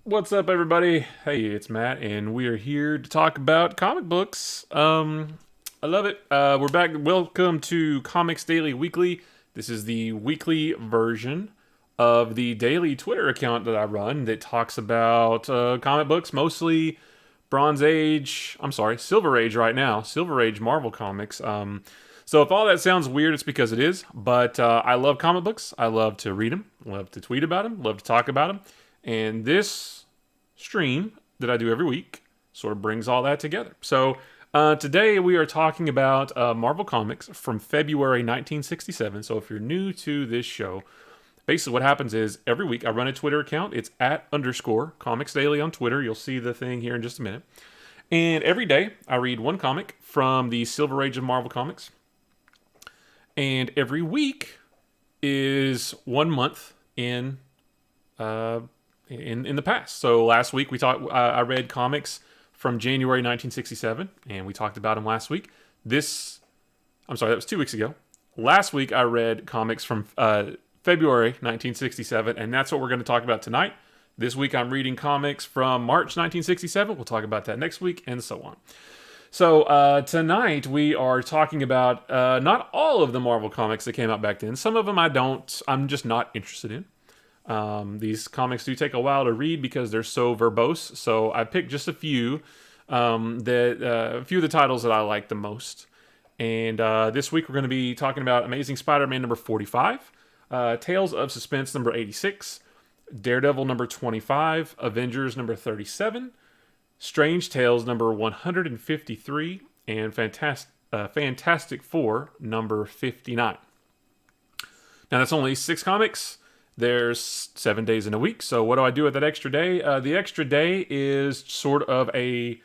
What's up, everybody? Hey, it's Matt, and we are here to talk about comic books. I love it. We're back. Welcome to Comics Daily Weekly. This is the weekly version of the daily Twitter account that I run that talks about comic books, mostly Bronze Age. I'm sorry, Silver Age right now. Silver Age Marvel comics. So if all that sounds weird, it's because it is. But I love comic books. I love to read them. Love to tweet about them. Love to talk about them. And this stream that I do every week sort of brings all that together. So today we are talking about Marvel Comics from February 1967. So if you're new to this show, basically what happens is every week I run a Twitter account. It's at _ Comics Daily on Twitter. You'll see the thing here in just a minute. And every day I read one comic from the Silver Age of Marvel Comics. And every week is 1 month in the past. So last week I read comics from January 1967, and we talked about them last week. That was 2 weeks ago. Last week I read comics from February 1967, and that's what we're going to talk about tonight. This week I'm reading comics from March 1967. We'll talk about that next week, and so on. So tonight we are talking about not all of the Marvel comics that came out back then. Some of them I'm just not interested in. These comics do take a while to read because they're so verbose. So I picked just a few a few of the titles that I like the most. And this week we're going to be talking about Amazing Spider-Man number 45, Tales of Suspense number 86, Daredevil number 25, Avengers number 37, Strange Tales number 153, and Fantastic Four number 59. Now that's only 6 comics. There's 7 days in a week. So what do I do with that extra day? The extra day is sort of a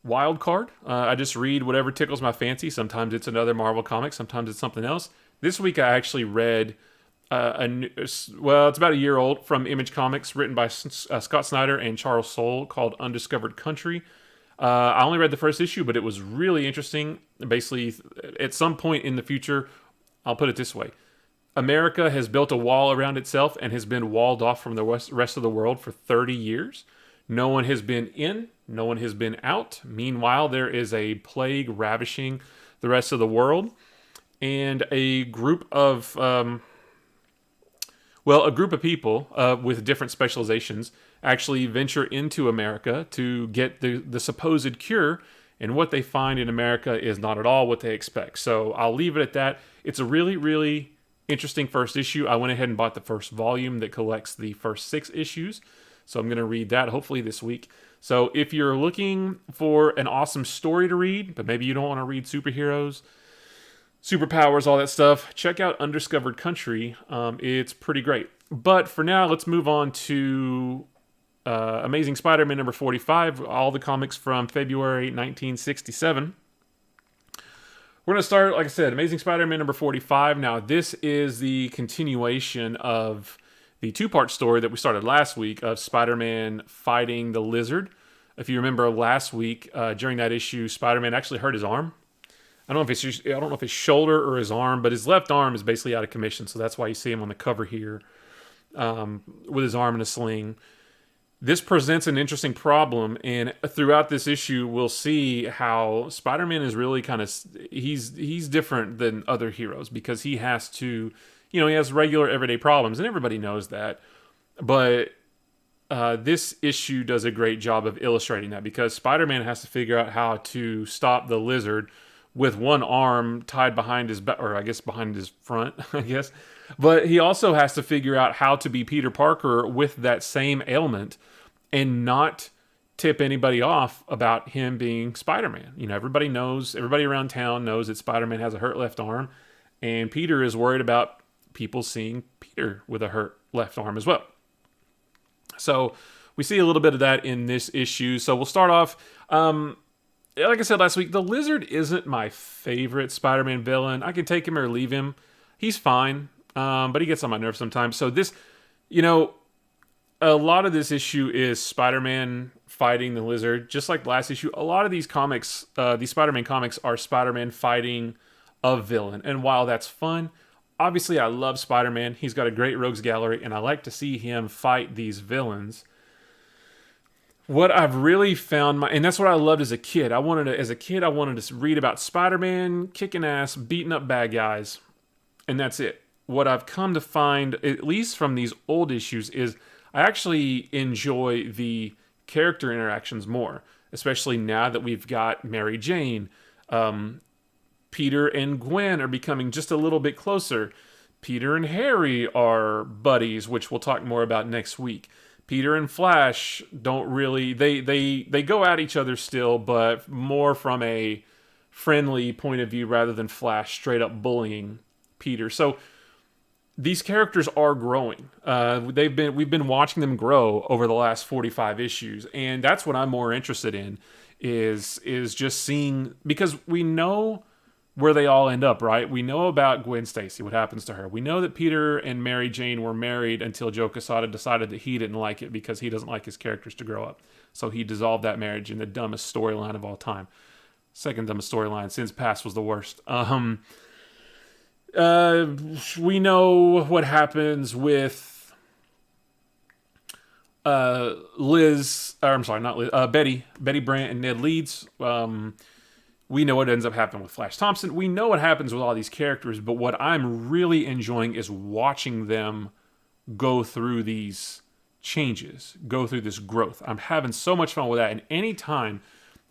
wild card. I just read whatever tickles my fancy. Sometimes it's another Marvel comic. Sometimes it's something else. This week I actually read it's about a year old, from Image Comics, written by Scott Snyder and Charles Soule, called Undiscovered Country. I only read the first issue, but it was really interesting. Basically, at some point in the future, I'll put it this way. America has built a wall around itself and has been walled off from the rest of the world for 30 years. No one has been in, no one has been out. Meanwhile, there is a plague ravishing the rest of the world. And a group of people with different specializations actually venture into America to get the supposed cure. And what they find in America is not at all what they expect. So I'll leave it at that. It's a really, really interesting first issue. I went ahead and bought the first volume that collects the first 6 issues. So I'm going to read that hopefully this week. So if you're looking for an awesome story to read, but maybe you don't want to read superheroes, superpowers, all that stuff, check out Undiscovered Country. It's pretty great. But for now, let's move on to Amazing Spider-Man number 45, all the comics from February 1967. We're going to start, like I said, Amazing Spider-Man number 45. Now, this is the continuation of the 2-part story that we started last week of Spider-Man fighting the Lizard. If you remember last week, during that issue, Spider-Man actually hurt his arm. I don't know if his shoulder or his arm, but his left arm is basically out of commission, so that's why you see him on the cover here with his arm in a sling. This presents an interesting problem, and throughout this issue, we'll see how Spider-Man is really he's different than other heroes because he has to, he has regular everyday problems, and everybody knows that. But this issue does a great job of illustrating that because Spider-Man has to figure out how to stop the Lizard with one arm tied behind his back, or I guess behind his front, I guess. But he also has to figure out how to be Peter Parker with that same ailment and not tip anybody off about him being Spider-Man. Everybody around town knows that Spider-Man has a hurt left arm, and Peter is worried about people seeing Peter with a hurt left arm as well. So we see a little bit of that in this issue. So we'll start off, like I said last week, the Lizard isn't my favorite Spider-Man villain. I can take him or leave him. He's fine, but he gets on my nerves sometimes. So this, a lot of this issue is Spider-Man fighting the Lizard. Just like last issue, a lot of these comics, these Spider-Man comics, are Spider-Man fighting a villain. And while that's fun, obviously I love Spider-Man. He's got a great rogues gallery, and I like to see him fight these villains. What I've really found and that's what I loved as a kid. I wanted to read about Spider-Man kicking ass, beating up bad guys, and that's it. What I've come to find, at least from these old issues, is I actually enjoy the character interactions more, especially now that we've got Mary Jane. Peter and Gwen are becoming just a little bit closer. Peter and Harry are buddies, which we'll talk more about next week. Peter and Flash don't really they go at each other still, but more from a friendly point of view rather than Flash straight up bullying Peter. So these characters are growing. We've been watching them grow over the last 45 issues, and that's what I'm more interested in is just seeing, because we know where they all end up, right? We know about Gwen Stacy, what happens to her. We know that Peter and Mary Jane were married until Joe Quesada decided that he didn't like it because he doesn't like his characters to grow up. So he dissolved that marriage in the dumbest storyline of all time. Second dumbest storyline, Sin's Past was the worst. We know what happens with Betty Brant and Ned Leeds. We know what ends up happening with Flash Thompson. We know what happens with all these characters, but what I'm really enjoying is watching them go through these changes, go through this growth. I'm having so much fun with that. And anytime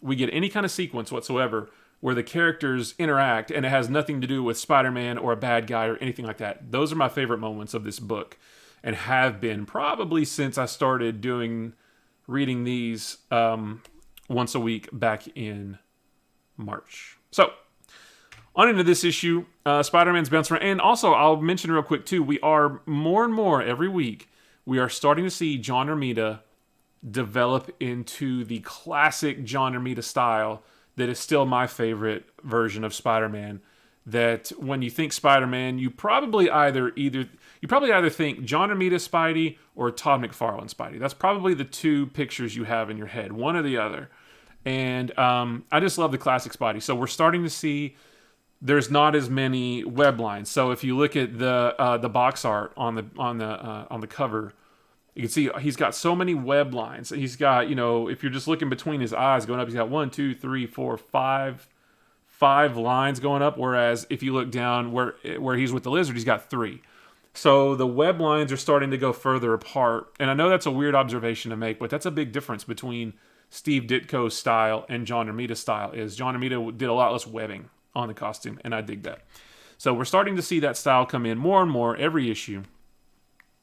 we get any kind of sequence whatsoever where the characters interact and it has nothing to do with Spider-Man or a bad guy or anything like that, those are my favorite moments of this book and have been probably since I started reading these once a week back in March. So, on into this issue, Spider-Man's bouncing around. And also, I'll mention real quick, too, we are more and more every week, we are starting to see John Romita develop into the classic John Romita style that is still my favorite version of Spider-Man. That when you think Spider-Man, you probably either think John Romita Spidey or Todd McFarlane Spidey. That's probably the two pictures you have in your head, one or the other. And I just love the classic Spidey. So we're starting to see there's not as many web lines. So if you look at the box art on the cover, you can see he's got so many web lines. He's got, if you're just looking between his eyes going up, he's got 1, 2, 3, 4, 5 lines going up. Whereas if you look down where he's with the lizard, he's got 3. So the web lines are starting to go further apart. And I know that's a weird observation to make, but that's a big difference between Steve Ditko's style and John Romita's style. Is John Romita did a lot less webbing on the costume, and I dig that. So we're starting to see that style come in more and more every issue.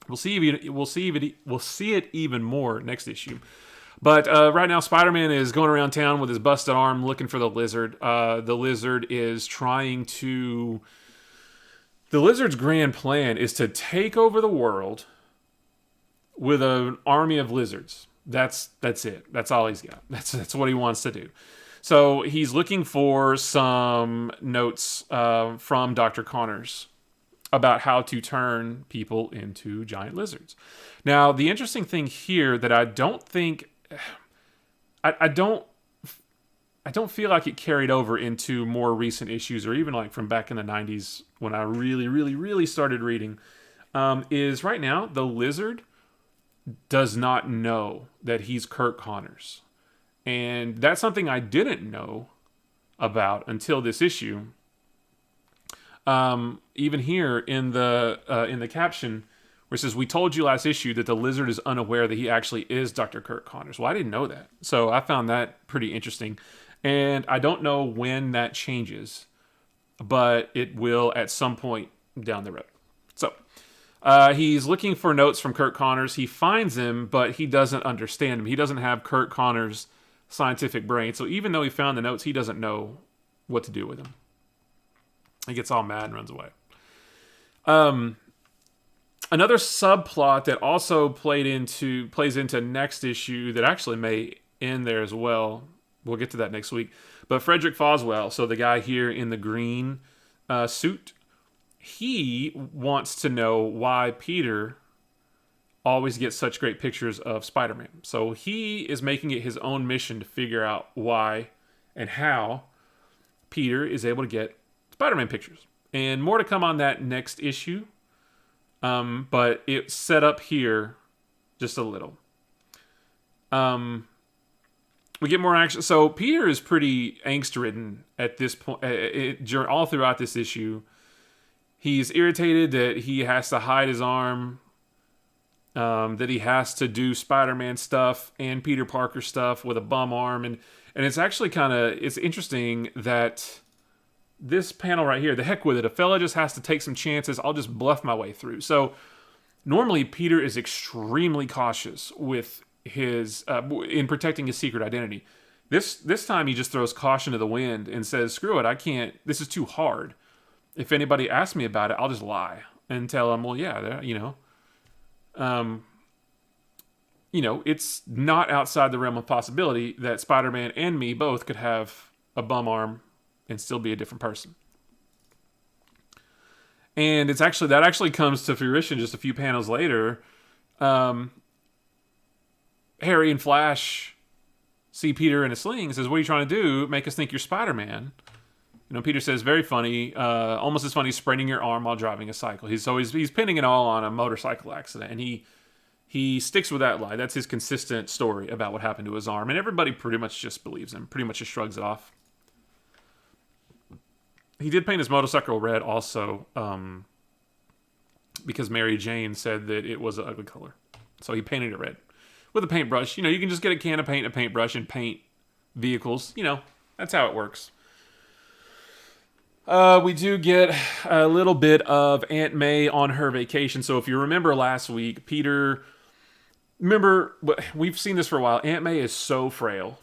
We'll see it even more next issue. But right now, Spider-Man is going around town with his busted arm looking for the lizard. The lizard is trying to... The lizard's grand plan is to take over the world with an army of lizards. That's it. That's all he's got. That's what he wants to do. So he's looking for some notes from Dr. Connors about how to turn people into giant lizards. Now, the interesting thing here that I don't think... I don't feel like it carried over into more recent issues or even like from back in the 90s when I really, really, really started reading, is right now the lizard does not know that he's Kirk Connors. And that's something I didn't know about until this issue. Even here in the caption, where it says, "We told you last issue that the lizard is unaware that he actually is Dr. Kirk Connors." Well, I didn't know that. So I found that pretty interesting. And I don't know when that changes, but it will at some point down the road. So he's looking for notes from Kirk Connors. He finds him, but he doesn't understand him. He doesn't have Kirk Connors' scientific brain. So even though he found the notes, he doesn't know what to do with them. He gets all mad and runs away. Another subplot that also plays into next issue that actually may end there as well. We'll get to that next week. But Frederick Foswell, so the guy here in the green suit, he wants to know why Peter always gets such great pictures of Spider-Man. So he is making it his own mission to figure out why and how Peter is able to get Spider-Man pictures. And more to come on that next issue. But it's set up here just a little. We get more action. So Peter is pretty angst-ridden at this point, all throughout this issue. He's irritated that he has to hide his arm, that he has to do Spider-Man stuff and Peter Parker stuff with a bum arm, and it's actually it's interesting that this panel right here, the heck with it, a fella just has to take some chances. I'll just bluff my way through. So normally Peter is extremely cautious with his in protecting his secret identity. This time he just throws caution to the wind and says, "Screw it, I can't. This is too hard. If anybody asks me about it, I'll just lie and tell them, well, yeah, it's not outside the realm of possibility that Spider-Man and me both could have a bum arm and still be a different person." And that actually comes to fruition just a few panels later. Harry and Flash see Peter in a sling and says, "What are you trying to do? Make us think you're Spider-Man." Peter says, very funny, almost as funny as spraining your arm while driving a cycle. He's pinning it all on a motorcycle accident, and he sticks with that lie. That's his consistent story about what happened to his arm, and everybody pretty much just believes him, pretty much just shrugs it off. He did paint his motorcycle red also, because Mary Jane said that it was an ugly color. So he painted it red with a paintbrush. You can just get a can of paint and a paintbrush and paint vehicles. That's how it works. We do get a little bit of Aunt May on her vacation. So if you remember last week, we've seen this for a while. Aunt May is so frail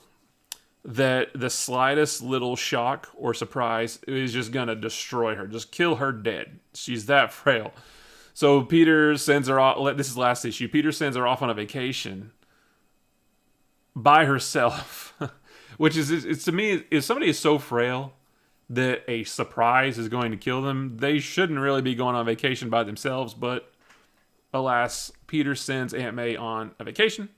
that the slightest little shock or surprise is just going to destroy her, just kill her dead. She's that frail. So Peter sends her off. This is last issue. Peter sends her off on a vacation by herself, which is to me, if somebody is so frail that a surprise is going to kill them, they shouldn't really be going on vacation by themselves. But alas, Peter sends Aunt May on a vacation.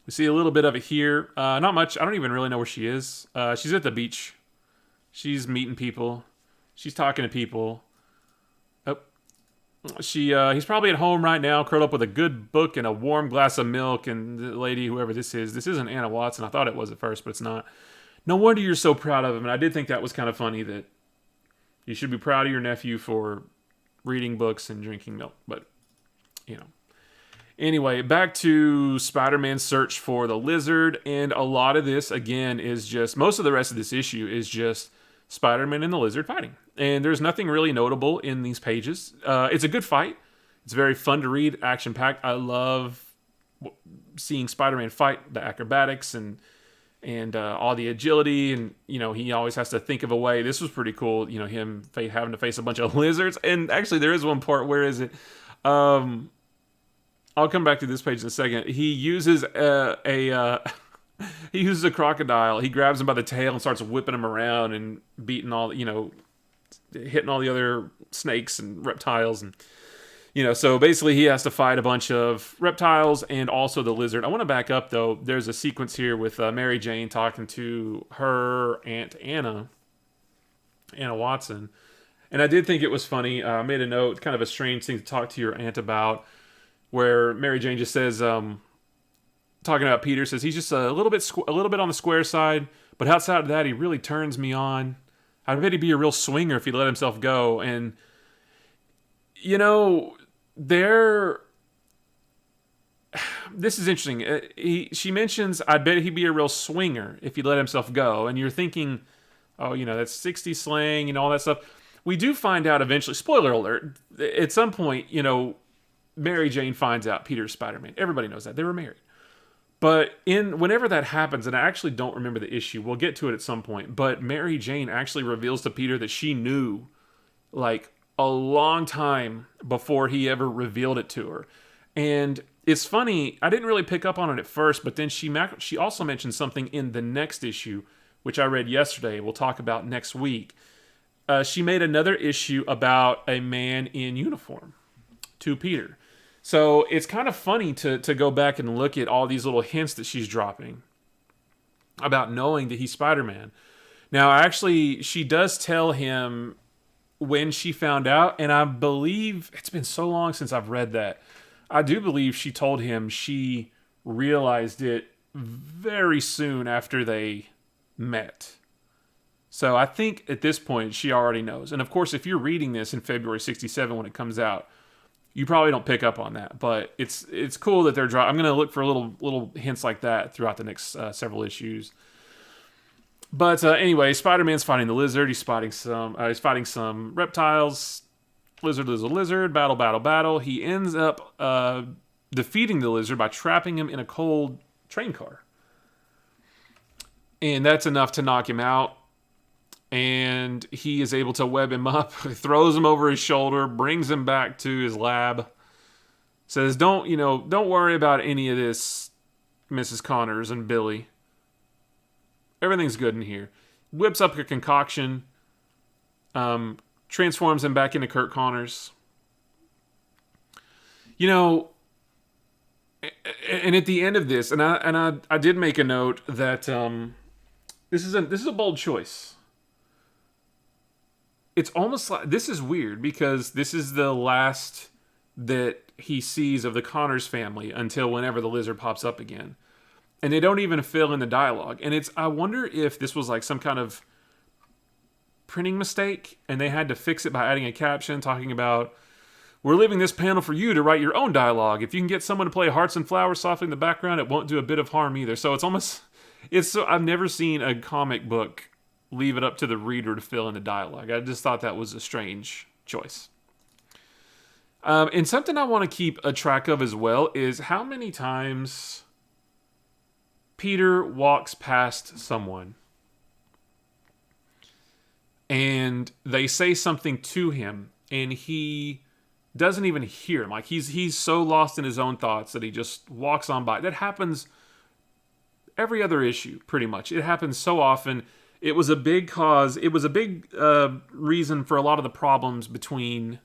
We see a little bit of it here. Not much. I don't even really know where she is. She's at the beach. She's meeting people. She's talking to people. Oh, he's probably at home right now, curled up with a good book and a warm glass of milk. And the lady, whoever this isn't Anna Watson. I thought it was at first, but it's not. No wonder you're so proud of him. And I did think that was kind of funny, that you should be proud of your nephew for reading books and drinking milk. But, Anyway, back to Spider-Man's search for the lizard. And a lot of this, again, is just... Most of the rest of this issue is just Spider-Man and the lizard fighting. And there's nothing really notable in these pages. It's a good fight. It's very fun to read, action-packed. I love seeing Spider-Man fight, the acrobatics and all the agility, and he always has to think of a way. This was pretty cool, him having to face a bunch of lizards. And actually, there is one part. Where is it? I'll come back to this page in a second. He uses he uses a crocodile. He grabs him by the tail and starts whipping him around and beating hitting all the other snakes and reptiles, and so basically he has to fight a bunch of reptiles and also the lizard. I want to back up, though. There's a sequence here with Mary Jane talking to her Aunt Anna Watson. And I did think it was funny. I made a note, kind of a strange thing to talk to your aunt about, where Mary Jane just says, talking about Peter, says he's just a little bit on the square side, but outside of that, he really turns me on. I bet he'd be a real swinger if he let himself go. And, this is interesting. She mentions, I bet he'd be a real swinger if he let himself go. And you're thinking, oh, that's 60s slang and all that stuff. We do find out eventually, spoiler alert, at some point, Mary Jane finds out Peter's Spider-Man. Everybody knows that. They were married. But whenever that happens, and I actually don't remember the issue, we'll get to it at some point, but Mary Jane actually reveals to Peter that she knew, like, a long time before he ever revealed it to her. And it's funny, I didn't really pick up on it at first, but then she also mentioned something in the next issue, which I read yesterday, we'll talk about next week. She made another issue about a man in uniform to Peter. So it's kind of funny to go back and look at all these little hints that she's dropping about knowing that he's Spider-Man. Now, actually, she does tell him when she found out, and I believe, it's been so long since I've read that, I do believe she told him she realized it very soon after they met. So I think at this point she already knows. And of course, if you're reading this in February '67 when it comes out, you probably don't pick up on that. But it's cool that they're I'm going to look for little hints like that throughout the next several issues. But anyway, Spider-Man's fighting the lizard. He's fighting some reptiles. Lizard. Battle. He ends up defeating the lizard by trapping him in a cold train car. And that's enough to knock him out. And he is able to web him up, throws him over his shoulder, brings him back to his lab. Says, don't worry about any of this, Mrs. Connors and Billy. Everything's good in here. Whips up a concoction, transforms him back into Kurt Connors. And at the end of this, and I did make a note that this is a bold choice. It's almost like, this is weird because this is the last that he sees of the Connors family until whenever the lizard pops up again. And they don't even fill in the dialogue. And I wonder if this was like some kind of printing mistake and they had to fix it by adding a caption talking about, we're leaving this panel for you to write your own dialogue. If you can get someone to play Hearts and Flowers softly in the background, it won't do a bit of harm either. So I've never seen a comic book leave it up to the reader to fill in the dialogue. I just thought that was a strange choice. And something I want to keep a track of as well is how many times Peter walks past someone and they say something to him and he doesn't even hear him. Like he's so lost in his own thoughts that he just walks on by. That happens every other issue, pretty much. It happens so often. It was a big cause. It was a big reason for a lot of the problems between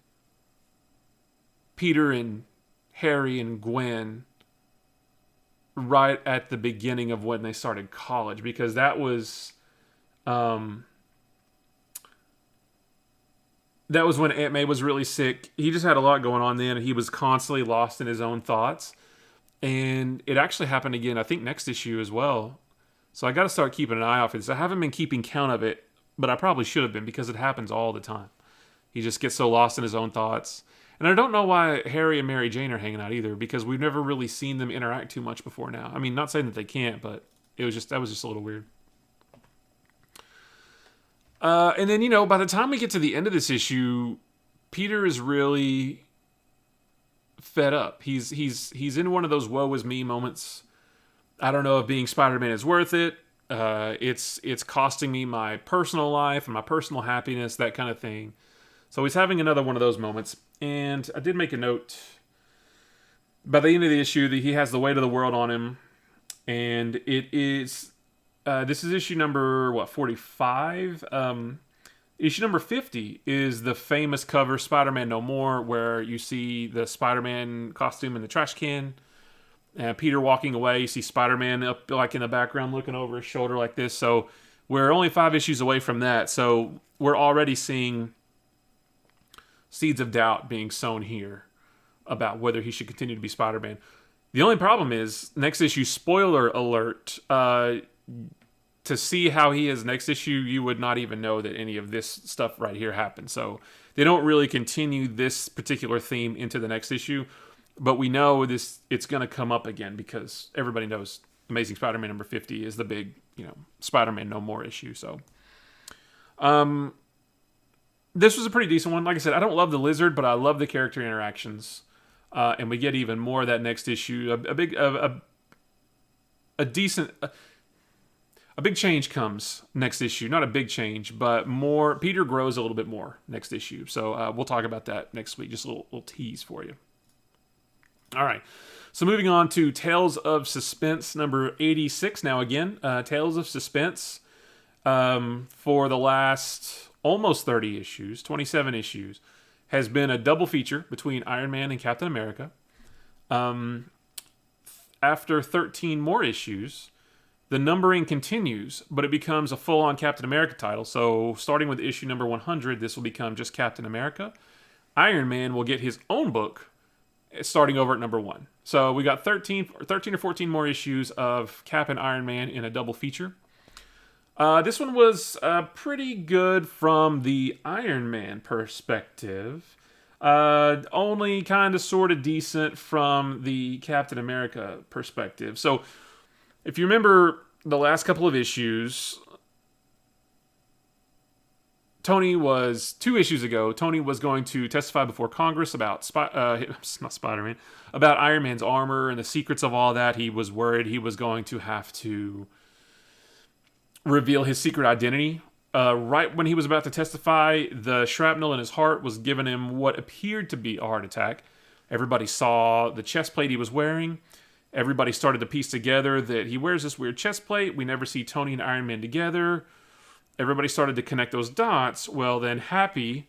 Peter and Harry and Gwen right at the beginning of when they started college, because that was when Aunt May was really sick. He just had a lot going on then, and he was constantly lost in his own thoughts. And it actually happened again, I think, next issue as well. So I got to start keeping an eye out for this. I haven't been keeping count of it, but I probably should have been because it happens all the time. He just gets so lost in his own thoughts. And I don't know why Harry and Mary Jane are hanging out either, because we've never really seen them interact too much before now. I mean, not saying that they can't, but that was just a little weird. And then, by the time we get to the end of this issue, Peter is really fed up. He's in one of those woe is me moments. I don't know if being Spider-Man is worth it. It's costing me my personal life and my personal happiness, that kind of thing. So he's having another one of those moments. And I did make a note. By the end of the issue, that he has the weight of the world on him. And it is... this is issue number, 45? Issue number 50 is the famous cover, Spider-Man No More, where you see the Spider-Man costume in the trash can. Peter walking away. You see Spider-Man up like in the background looking over his shoulder like this. So we're only 5 issues away from that. So we're already seeing seeds of doubt being sown here about whether he should continue to be Spider-Man. The only problem is, next issue, spoiler alert, to see how he is next issue, you would not even know that any of this stuff right here happened. So they don't really continue this particular theme into the next issue. But we know it's going to come up again because everybody knows Amazing Spider-Man number 50 is the big, Spider-Man No More issue. So, this was a pretty decent one. Like I said, I don't love the lizard, but I love the character interactions. And we get even more of that next issue. A big change comes next issue. Not a big change, but more. Peter grows a little bit more next issue. So we'll talk about that next week. Just a little tease for you. All right, so moving on to Tales of Suspense number 86. Now again, Tales of Suspense for the last almost 30 issues, 27 issues, has been a double feature between Iron Man and Captain America. After 13 more issues, the numbering continues, but it becomes a full-on Captain America title. So starting with issue number 100, this will become just Captain America. Iron Man will get his own book starting over at number 1. So we got 13 or 14 more issues of Cap and Iron Man in a double feature. This one was pretty good from the Iron Man perspective. Only kind of sort of decent from the Captain America perspective. So if you remember the last couple of issues, Tony was 2 issues ago. Tony was going to testify before Congress about not Spider-Man, about Iron Man's armor and the secrets of all that. He was worried he was going to have to reveal his secret identity. Right when he was about to testify, the shrapnel in his heart was giving him what appeared to be a heart attack. Everybody saw the chest plate he was wearing. Everybody started to piece together that he wears this weird chest plate. We never see Tony and Iron Man together. Everybody started to connect those dots. Well, then Happy,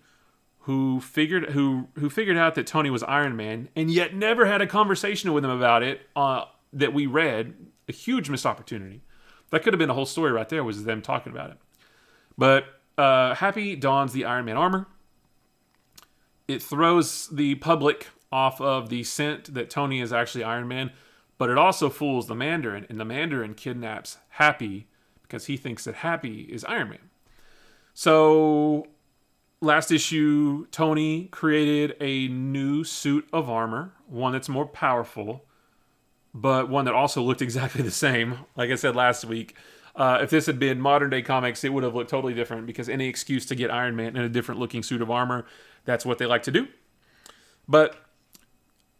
who figured out that Tony was Iron Man, and yet never had a conversation with him about it that we read, a huge missed opportunity. That could have been a whole story right there, was them talking about it. But Happy dons the Iron Man armor. It throws the public off of the scent that Tony is actually Iron Man, but it also fools the Mandarin, and the Mandarin kidnaps Happy because he thinks that Happy is Iron Man. So, last issue, Tony created a new suit of armor, one that's more powerful, but one that also looked exactly the same. Like I said last week, if this had been modern day comics, it would have looked totally different, because any excuse to get Iron Man in a different looking suit of armor, that's what they like to do. But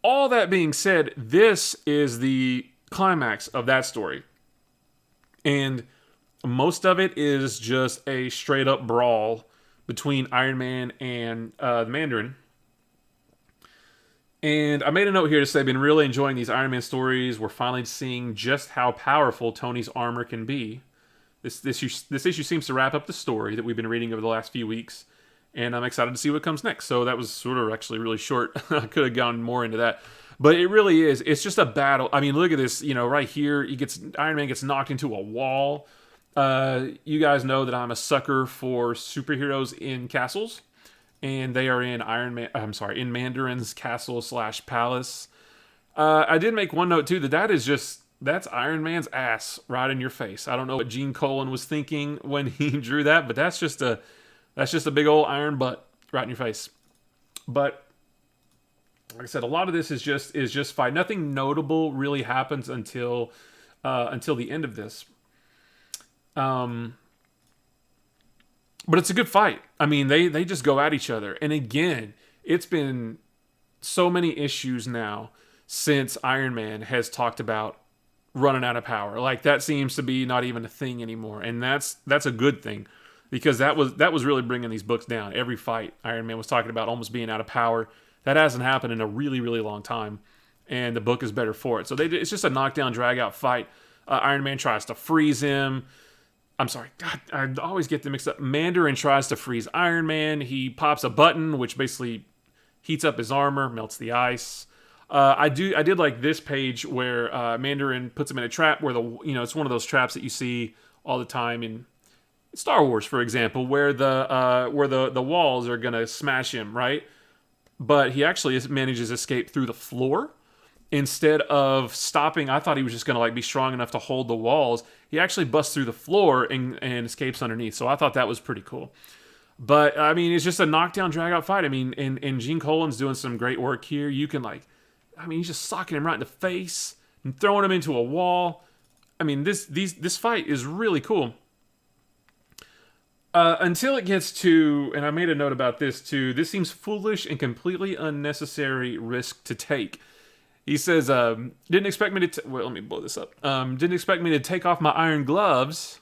all that being said, this is the climax of that story. And most of it is just a straight up brawl between Iron Man and the Mandarin. And I made a note here to say I've been really enjoying these Iron Man stories. We're finally seeing just how powerful Tony's armor can be. This issue seems to wrap up the story that we've been reading over the last few weeks. And I'm excited to see what comes next. So that was sort of actually really short. I could have gone more into that. But it really is. It's just a battle. I mean, look at this. Right here, Iron Man gets knocked into a wall. You guys know that I'm a sucker for superheroes in castles. And they are in in Mandarin's castle / palace. I did make one note too that's Iron Man's ass right in your face. I don't know what Gene Colan was thinking when he drew that, but that's just a big old iron butt right in your face. But like I said, a lot of this is just fight. Nothing notable really happens until the end of this. But it's a good fight. I mean, they just go at each other. And again, it's been so many issues now since Iron Man has talked about running out of power. Like, that seems to be not even a thing anymore. And that's a good thing, because that was really bringing these books down. Every fight, Iron Man was talking about almost being out of power. That hasn't happened in a really, really long time. And the book is better for it. So it's just a knockdown, drag-out fight. Iron Man tries to freeze him. I'm sorry, God, I always get them mixed up. Mandarin tries to freeze Iron Man. He pops a button, which basically heats up his armor, melts the ice. I did like this page where Mandarin puts him in a trap where it's one of those traps that you see all the time in Star Wars, for example, where the walls are gonna smash him, right? But he actually manages to escape through the floor. Instead of stopping, I thought he was just going to be strong enough to hold the walls. He actually busts through the floor and escapes underneath. So I thought that was pretty cool. But, I mean, it's just a knockdown, drag-out fight. I mean, and Gene Colan's doing some great work here. You can, he's just socking him right in the face and throwing him into a wall. I mean, this fight is really cool. Until it gets to, and I made a note about this too, this seems foolish and completely unnecessary risk to take. He says, didn't expect me to... let me blow this up. Didn't expect me to take off my iron gloves.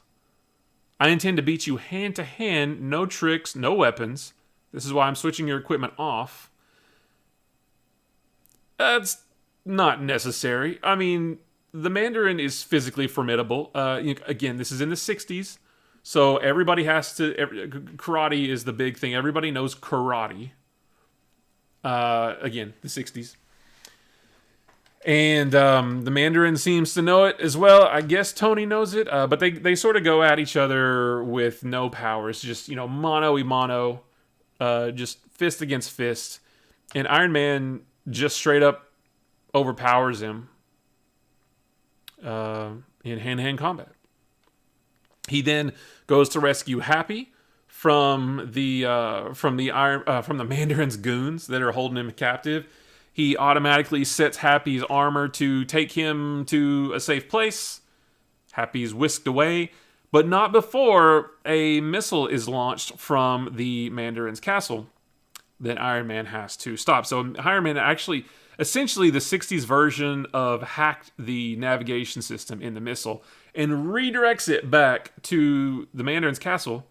I intend to beat you hand to hand. No tricks, no weapons. This is why I'm switching your equipment off. That's not necessary. I mean, the Mandarin is physically formidable. Again, this is in the 60s. So everybody has to... karate is the big thing. Everybody knows karate. Again, the 60s. And the Mandarin seems to know it as well. I guess Tony knows it, but they sort of go at each other with no powers, just mano-y-mano, just fist against fist. And Iron Man just straight up overpowers him in hand-to-hand combat. He then goes to rescue Happy from the Mandarin's goons that are holding him captive. He automatically sets Happy's armor to take him to a safe place. Happy's whisked away, but not before a missile is launched from the Mandarin's castle that Iron Man has to stop. So Iron Man actually, essentially the 60s version of hacked the navigation system in the missile and redirects it back to the Mandarin's castle,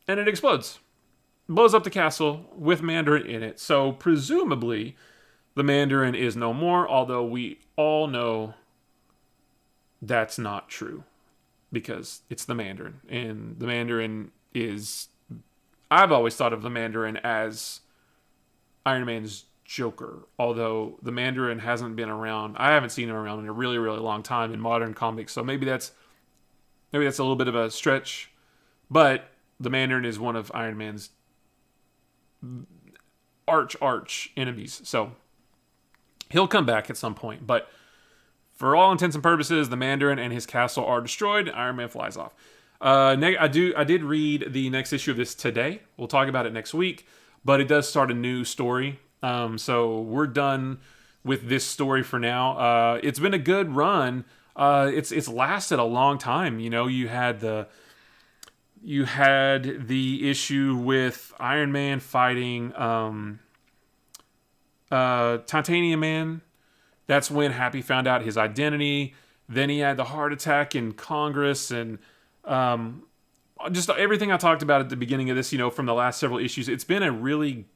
and it explodes. Blows up the castle with Mandarin in it. So presumably the Mandarin is no more, although we all know that's not true because it's the Mandarin. And the Mandarin is... I've always thought of the Mandarin as Iron Man's Joker, although the Mandarin hasn't been around. I haven't seen him around in a really, really long time in modern comics, so maybe that's a little bit of a stretch. But the Mandarin is one of Iron Man's arch enemies, so he'll come back at some point. But for all intents and purposes, the Mandarin and his castle are destroyed. Iron Man flies off. I did read the next issue of this today. We'll talk about it next week. But it does start a new story. So we're done with this story for now. It's been a good run. It's lasted a long time. You know, you had the issue with Iron Man fighting Titanium Man. That's when Happy found out his identity. Then he had the heart attack in Congress, and just everything I talked about at the beginning of this, you know, from the last several issues. It's been a really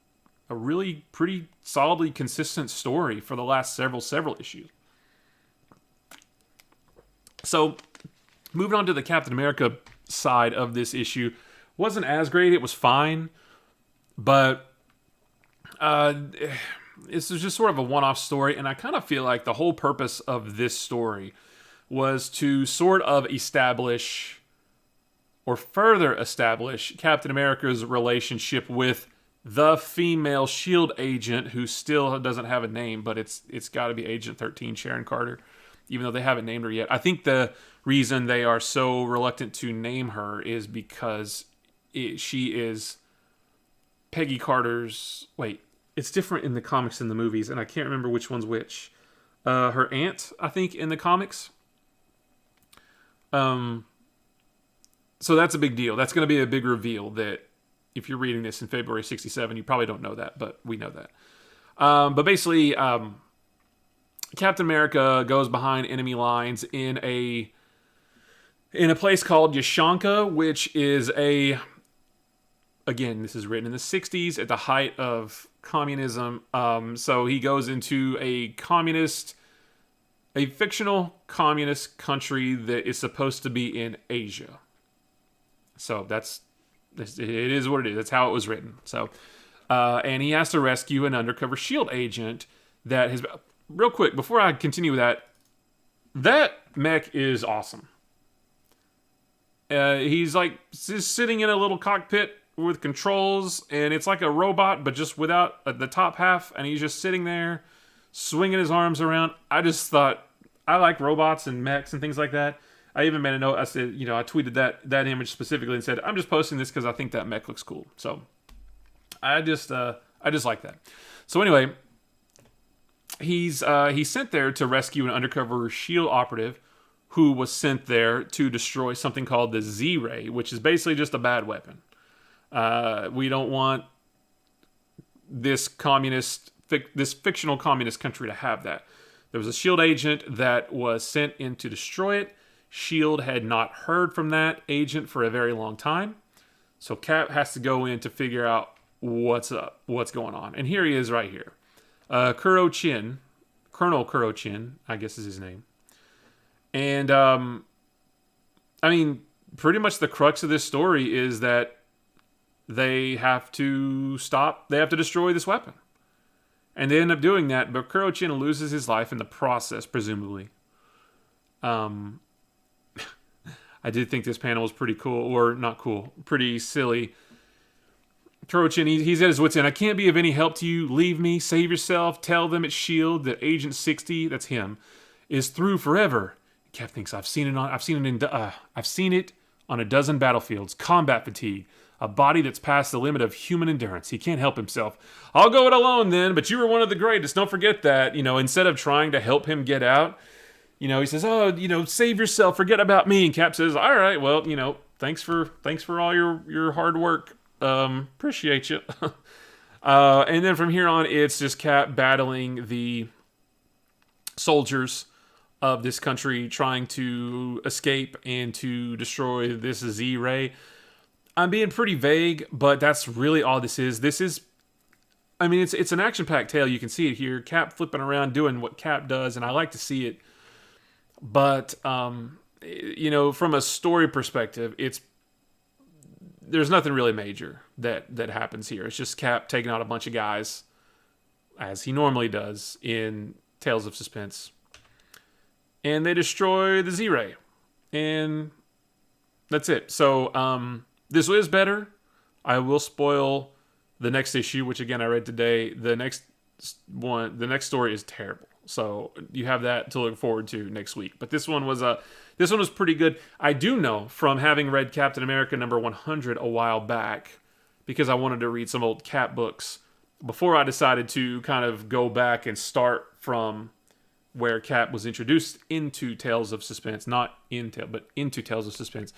pretty solidly consistent story for the last several issues. So, moving on to the Captain America side of this issue, wasn't as great. It was fine, but this was just sort of a one-off story, and I kind of feel like the whole purpose of this story was to sort of establish or further establish Captain America's relationship with the female SHIELD agent, who still doesn't have a name, but it's got to be Agent 13, Sharon Carter, even though they haven't named her yet. I think the reason they are so reluctant to name her is because she is Peggy Carter's... Wait, it's different in the comics than the movies, and I can't remember which one's which. Her aunt, I think, in the comics. So that's a big deal. That's going to be a big reveal that if you're reading this in February 67, you probably don't know that, but we know that. But basically, Captain America goes behind enemy lines in a place called Yashanka, which is again, this is written in the 60s at the height of communism. So he goes into a fictional communist country that is supposed to be in Asia. So it is what it is. That's how it was written. So, and he has to rescue an undercover SHIELD agent that has... Real quick, before I continue with that mech is awesome. He's like just sitting in a little cockpit with controls, and it's like a robot, but just without the top half, and he's just sitting there swinging his arms around. I just thought, I like robots and mechs and things like that. I even made a note. I said, you know, I tweeted that image specifically and said, I'm just posting this because I think that mech looks cool. So I just like that. So anyway, he's sent there to rescue an undercover SHIELD operative who was sent there to destroy something called the Z-Ray, which is basically just a bad weapon. We don't want this fictional communist country to have that. There was a SHIELD agent that was sent in to destroy it. SHIELD had not heard from that agent for a very long time. So Cap has to go in to figure out what's up, what's going on. And here he is right here. Colonel Kuro Chin, I guess is his name. And, I mean, pretty much the crux of this story is that they have to destroy this weapon. And they end up doing that, but Kuro Chin loses his life in the process, presumably. I did think this panel was pretty cool, or not cool, pretty silly. Trochin, he's at his wit's end. I can't be of any help to you. Leave me. Save yourself. Tell them at S.H.I.E.L.D. that Agent 60, that's him, is through forever. Cap thinks, I've seen it on a dozen battlefields. Combat fatigue. A body that's past the limit of human endurance. He can't help himself. I'll go it alone then, but you were one of the greatest. Don't forget that. Instead of trying to help him get out, he says, save yourself. Forget about me. And Cap says, all right, well, thanks for all your hard work. Appreciate you. And then from here on, it's just Cap battling the soldiers of this country, trying to escape and to destroy this Z-Ray. I'm being pretty vague, but that's really all this is. It's an action-packed tale. You can see it here. Cap flipping around, doing what Cap does, and I like to see it. But, from a story perspective, there's nothing really major that happens here. It's just Cap taking out a bunch of guys, as he normally does in Tales of Suspense. And they destroy the Z-Ray. And that's it. So, this is better. I will spoil the next issue, which again I read today. The next story is terrible. So you have that to look forward to next week. But this one was pretty good. I do know from having read Captain America number 100 a while back, because I wanted to read some old Cap books before I decided to kind of go back and start from where Cap was introduced into Tales of Suspense, not but into Tales of Suspense.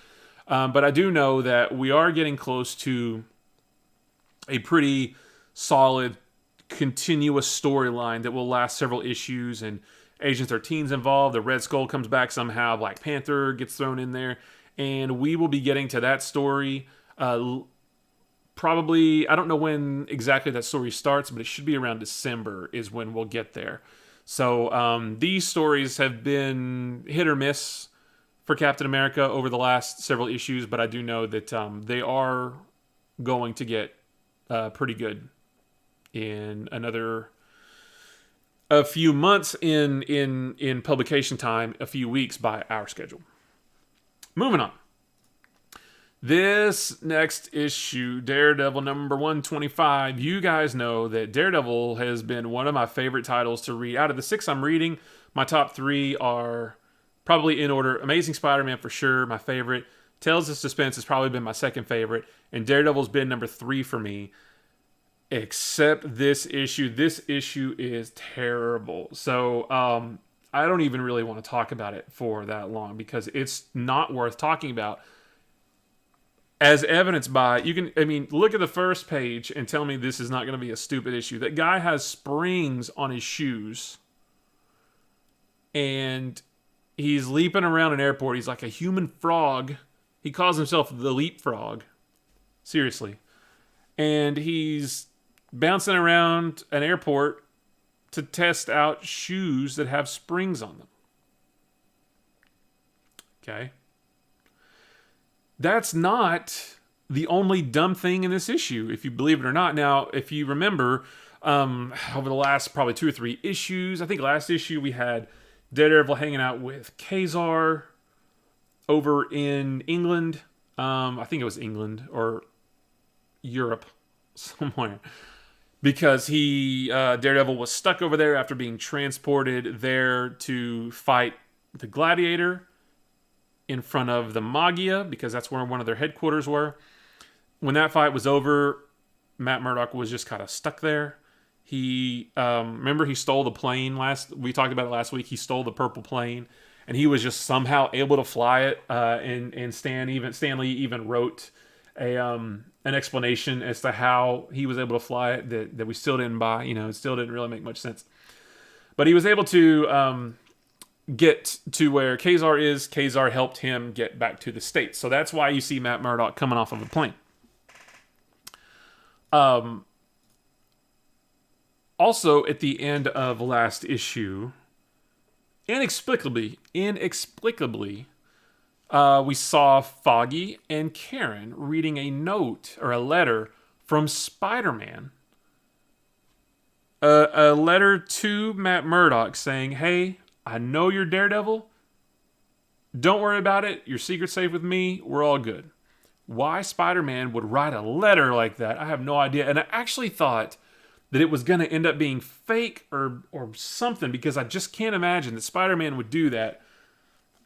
But I do know that we are getting close to a pretty solid, continuous storyline that will last several issues, and Agent 13's involved. The Red Skull comes back somehow. Black Panther gets thrown in there, and we will be getting to that story. Probably, I don't know when exactly that story starts, but it should be around December is when we'll get there. So these stories have been hit or miss for Captain America over the last several issues, but I do know that they are going to get pretty good in a few months in publication time, a few weeks by our schedule. Moving on. This next issue, Daredevil number 125. You guys know that Daredevil has been one of my favorite titles to read. Out of the 6 I'm reading, my top 3 are probably in order. Amazing Spider-Man for sure, my favorite. Tales of Suspense has probably been my second favorite. And Daredevil's been number 3 for me. Except this issue. This issue is terrible. So, I don't even really want to talk about it for that long because it's not worth talking about. As evidenced by, look at the first page and tell me this is not going to be a stupid issue. That guy has springs on his shoes. And he's leaping around an airport. He's like a human frog. He calls himself the Leapfrog. Seriously. And he's bouncing around an airport to test out shoes that have springs on them. Okay? That's not the only dumb thing in this issue, if you believe it or not. Now, if you remember, over the last probably 2 or 3 issues, I think last issue we had Daredevil hanging out with Kazar over in England. I think it was England or Europe somewhere. Because Daredevil was stuck over there after being transported there to fight the Gladiator in front of the Magia, because that's where one of their headquarters were. When that fight was over, Matt Murdock was just kind of stuck there. Remember he stole the plane we talked about it last week. He stole the purple plane, and he was just somehow able to fly it. And Stan Lee even wrote an explanation as to how he was able to fly it that we still didn't buy. It still didn't really make much sense. But he was able to get to where Kazar is. Kazar helped him get back to the States. So that's why you see Matt Murdock coming off of a plane. Also, at the end of last issue, inexplicably, we saw Foggy and Karen reading a note or a letter from Spider-Man. A letter to Matt Murdock saying, hey, I know you're Daredevil. Don't worry about it. Your secret's safe with me. We're all good. Why Spider-Man would write a letter like that, I have no idea. And I actually thought that it was going to end up being fake or something, because I just can't imagine that Spider-Man would do that.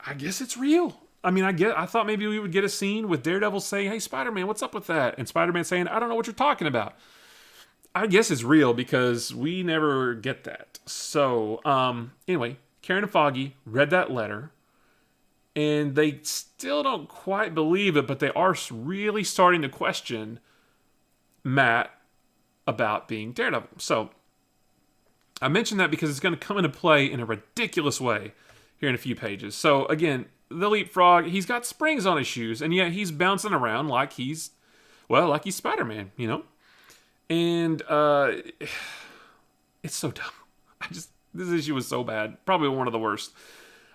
I guess it's real. I mean, I thought maybe we would get a scene with Daredevil saying, "Hey, Spider-Man, what's up with that?" And Spider-Man saying, "I don't know what you're talking about." I guess it's real because we never get that. So, anyway, Karen and Foggy read that letter, and they still don't quite believe it, but they are really starting to question Matt about being Daredevil. So, I mentioned that because it's going to come into play in a ridiculous way here in a few pages. So, again, the leapfrog, he's got springs on his shoes, and yet he's bouncing around like he's Spider-Man, you know? And it's so dumb. This issue was so bad. Probably one of the worst.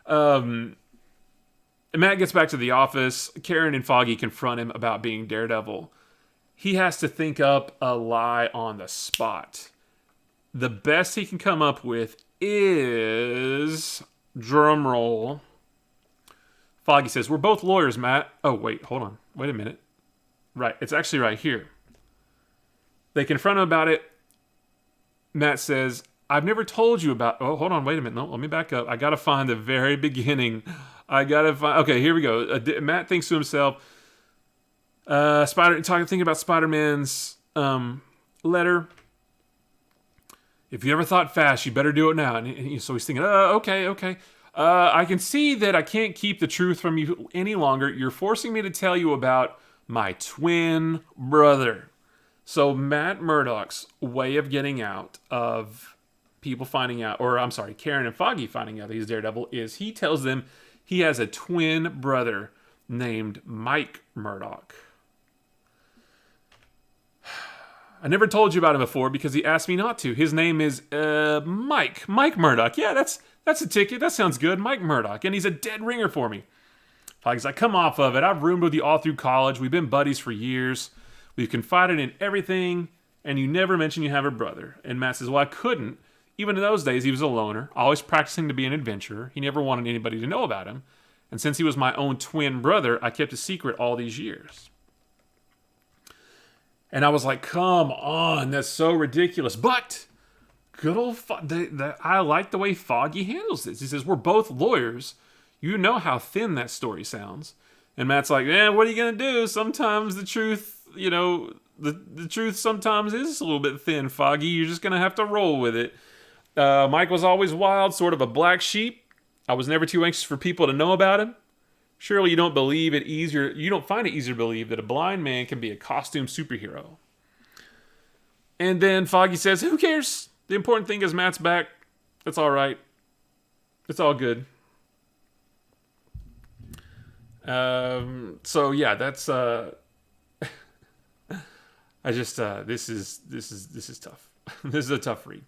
Matt gets back to the office. Karen and Foggy confront him about being Daredevil. He has to think up a lie on the spot. The best he can come up with is, drumroll, Foggy says, "We're both lawyers, Matt." Oh, wait, hold on. Wait a minute. Right, it's actually right here. They confront him about it. Matt says, "I've never told you about..." Oh, hold on, wait a minute. No, let me back up. I gotta find the very beginning. Okay, here we go. Matt thinks to himself, thinking about Spider-Man's letter. "If you ever thought fast, you better do it now." And so he's thinking, okay. "I can see that I can't keep the truth from you any longer. You're forcing me to tell you about my twin brother." So Matt Murdock's way of getting out of people finding out, or I'm sorry, Karen and Foggy finding out that he's Daredevil, is he tells them he has a twin brother named Mike Murdock. "I never told you about him before because he asked me not to. His name is Mike Murdock." Yeah, that's a ticket. That sounds good. Mike Murdock. "And he's a dead ringer for me." Foggy's like, "Come off of it. I've roomed with you all through college. We've been buddies for years. We've confided in everything, and you never mention you have a brother." And Matt says, "Well, I couldn't. Even in those days, he was a loner, always practicing to be an adventurer. He never wanted anybody to know about him. And since he was my own twin brother, I kept a secret all these years." And I was like, come on, that's so ridiculous. But good old I like the way Foggy handles this. He says, "We're both lawyers. You know how thin that story sounds." And Matt's like, "What are you going to do? Sometimes the truth, the truth sometimes is a little bit thin, Foggy. You're just going to have to roll with it. Mike was always wild, sort of a black sheep. I was never too anxious for people to know about him. Surely you don't find it easier to believe that a blind man can be a costume superhero." And then Foggy says, "Who cares? The important thing is Matt's back. That's all right. It's all good." So yeah, that's this is tough. This is a tough read.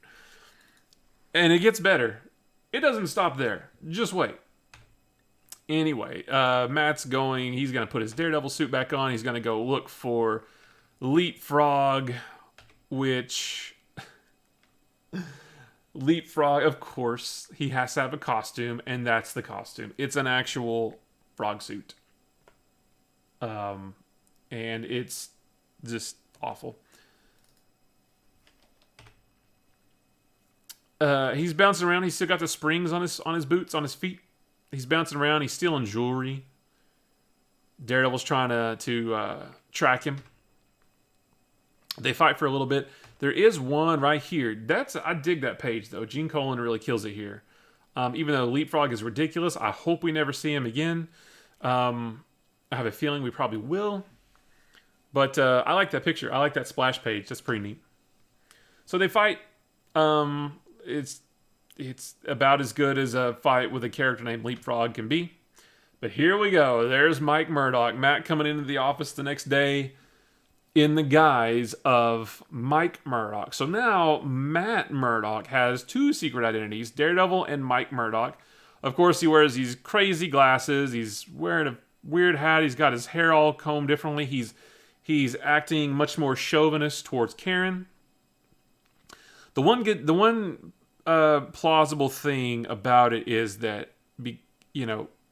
And it gets better. It doesn't stop there. Just wait. Anyway, Matt's he's going to put his Daredevil suit back on. He's going to go look for Leapfrog, which... Leapfrog, of course, he has to have a costume, and that's the costume. It's an actual frog suit. And it's just awful. He's bouncing around. He's still got the springs on his boots, on his feet. He's bouncing around. He's stealing jewelry. Daredevil's trying to track him. They fight for a little bit. There is one right here. I dig that page, though. Gene Colan really kills it here. Even though Leapfrog is ridiculous, I hope we never see him again. I have a feeling we probably will. But I like that picture. I like that splash page. That's pretty neat. So they fight. It's about as good as a fight with a character named Leapfrog can be. But here we go. There's Mike Murdock. Matt coming into the office the next day in the guise of Mike Murdock. So now Matt Murdock has two secret identities, Daredevil and Mike Murdock. Of course, he wears these crazy glasses. He's wearing a weird hat. He's got his hair all combed differently. He's acting much more chauvinist towards Karen. The one plausible thing about it is that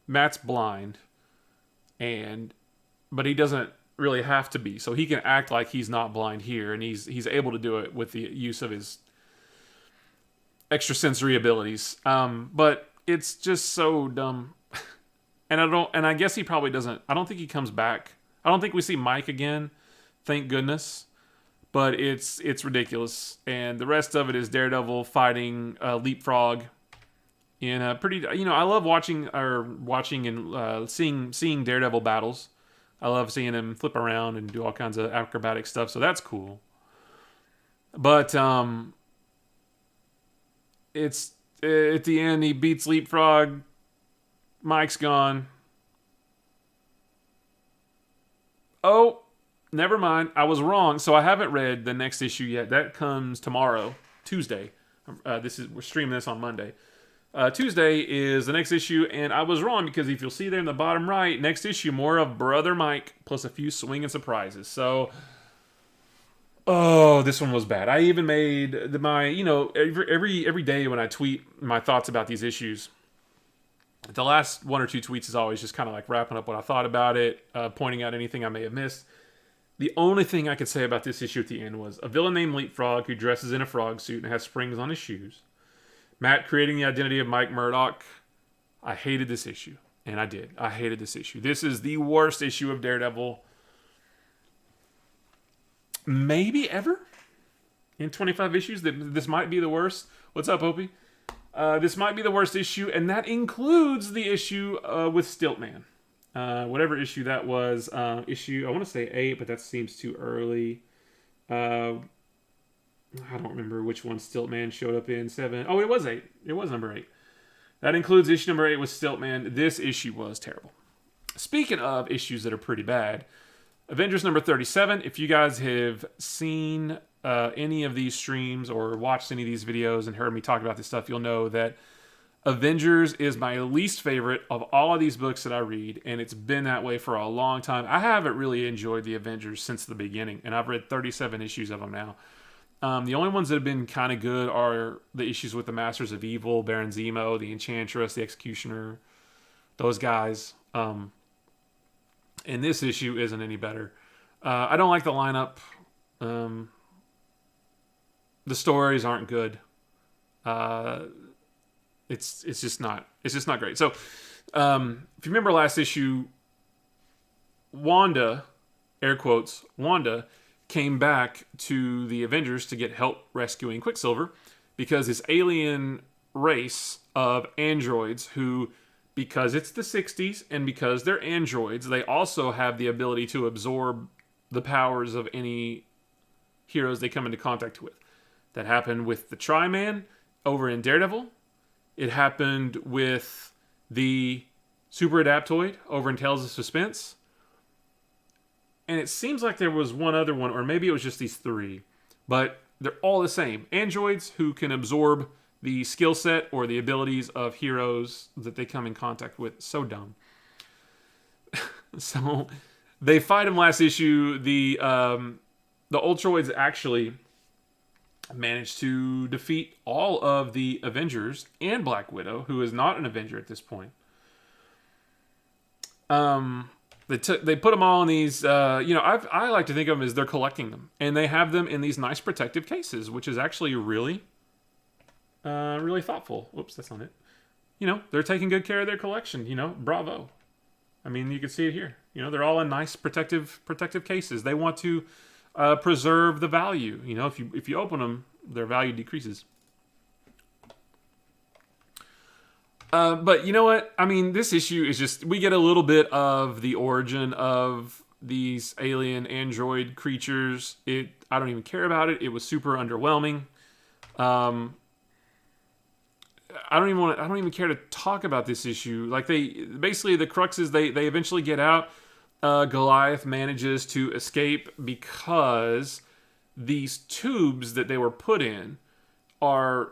Matt's blind, but he doesn't really have to be. So he can act like he's not blind here, and he's able to do it with the use of his extrasensory abilities. But it's just so dumb. And I guess he probably doesn't. I don't think he comes back. I don't think we see Mike again. Thank goodness. But it's ridiculous. And the rest of it is Daredevil fighting Leapfrog in a pretty. I love watching and seeing Daredevil battles. I love seeing him flip around and do all kinds of acrobatic stuff. So that's cool. But it's at the end he beats Leapfrog. Mike's gone. Oh, never mind. I was wrong. So I haven't read the next issue yet. That comes tomorrow, Tuesday. We're streaming this on Monday. Tuesday is the next issue, and I was wrong because if you'll see there in the bottom right, next issue, more of Brother Mike plus a few swinging surprises. So, this one was bad. I even made every day when I tweet my thoughts about these issues, the last one or two tweets is always just kind of like wrapping up what I thought about it, pointing out anything I may have missed. The only thing I could say about this issue at the end was a villain named Leapfrog who dresses in a frog suit and has springs on his shoes. Matt creating the identity of Mike Murdock. I hated this issue. And I did. I hated this issue. This is the worst issue of Daredevil maybe ever. In 25 issues, this might be the worst. What's up, Opie? This might be the worst issue, and that includes the issue with Stiltman. Whatever issue that was. Issue, I want to say 8, but that seems too early. I don't remember which one Stiltman showed up in. 7. Oh, it was 8. It was number 8. That includes issue number 8 with Stiltman. This issue was terrible. Speaking of issues that are pretty bad, Avengers number 37. If you guys have seen any of these streams or watched any of these videos and heard me talk about this stuff, you'll know that Avengers is my least favorite of all of these books that I read, and it's been that way for a long time. I haven't really enjoyed the Avengers since the beginning, and I've read 37 issues of them now. The only ones that have been kind of good are the issues with the Masters of Evil, Baron Zemo, the Enchantress, the Executioner, those guys. And this issue isn't any better. I don't like the lineup. The stories aren't good. It's just not great. So, if you remember last issue, Wanda, air quotes, Wanda came back to the Avengers to get help rescuing Quicksilver because this alien race of androids who, because it's the 60s and because they're androids, they also have the ability to absorb the powers of any heroes they come into contact with. That happened with the Tri-Man over in Daredevil. It happened with the Super Adaptoid over in Tales of Suspense. And it seems like there was one other one, or maybe it was just these 3. But they're all the same. Androids who can absorb the skill set or the abilities of heroes that they come in contact with. So dumb. So they fight him last issue. The Ultroids actually managed to defeat all of the Avengers and Black Widow, who is not an Avenger at this point. They put them all in these, I like to think of them as they're collecting them. And they have them in these nice protective cases, which is actually really, really thoughtful. Whoops, that's not it. They're taking good care of their collection, bravo. I mean, you can see it here. They're all in nice protective cases. They want to preserve the value. If you open them, their value decreases. But you know what? I mean, this issue is just, we get a little bit of the origin of these alien android creatures. I don't even care about it. It was super underwhelming. I don't even care to talk about this issue. Like, basically the crux is they eventually get out. Goliath manages to escape because these tubes that they were put in are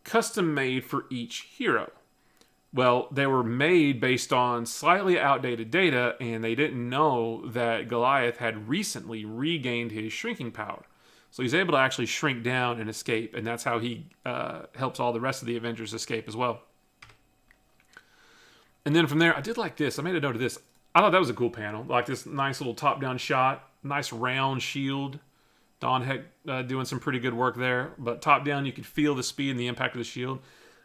custom made for each hero. Well, they were made based on slightly outdated data, and they didn't know that Goliath had recently regained his shrinking power. So he's able to actually shrink down and escape, and that's how he helps all the rest of the Avengers escape as well. And then from there, I did like this. I made a note of this. I thought that was a cool panel. Like this nice little top-down shot, nice round shield. Don Heck doing some pretty good work there. But top-down, you could feel the speed and the impact of the shield.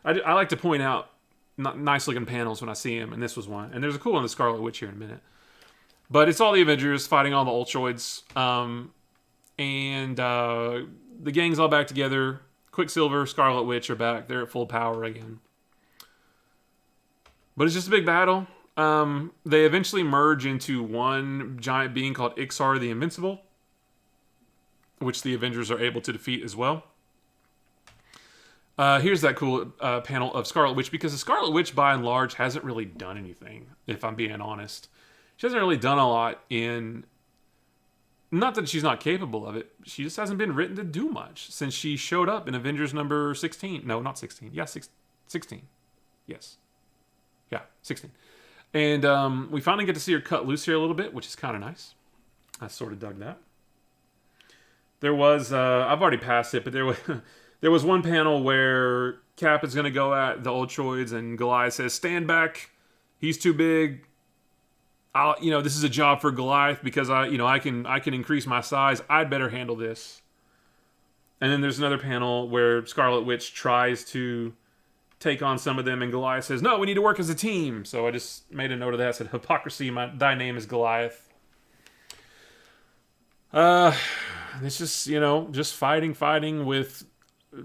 I like to point out nice-looking panels when I see them, and this was one. And there's a cool one, the Scarlet Witch, here in a minute. But it's all the Avengers fighting all the Ultroids. And the gang's all back together. Quicksilver, Scarlet Witch are back. They're at full power again. But it's just a big battle. They eventually merge into one giant being called Ixar the Invincible, which the Avengers are able to defeat as well. Here's that cool panel of Scarlet Witch, because the Scarlet Witch, by and large, hasn't really done anything, if I'm being honest. She hasn't really done a lot in... Not that she's not capable of it. She just hasn't been written to do much since she showed up in Avengers number 16. No, not 16. Yeah, 16. Yes. Yeah, 16. And we finally get to see her cut loose here a little bit, which is kind of nice. I sort of dug that. There was... I've already passed it, but there was one panel where Cap is going to go at the Ultroids, and Goliath says, "Stand back. He's too big. This is a job for Goliath because I can increase my size. I'd better handle this." And then there's another panel where Scarlet Witch tries to take on some of them, and Goliath says, "No, we need to work as a team." So I just made a note of that. I said, "Hypocrisy, thy name is Goliath." It's just, just fighting with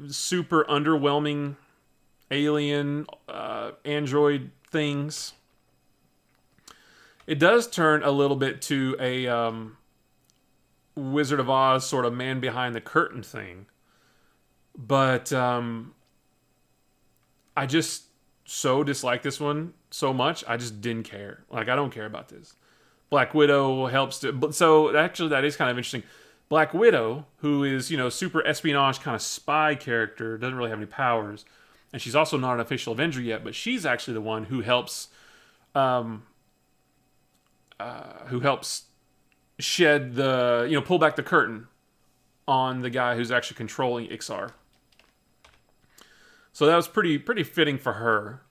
super underwhelming alien android things. It does turn a little bit to a Wizard of Oz sort of man behind the curtain thing. But I just so dislike this one so much, I just didn't care. Like, I don't care about this. Black Widow helps to... But so, actually, that is kind of interesting. Black Widow, who is, super espionage kind of spy character, doesn't really have any powers. And she's also not an official Avenger yet, but she's actually the one who helps... shed the, pull back the curtain on the guy who's actually controlling Ixar. So that was pretty fitting for her.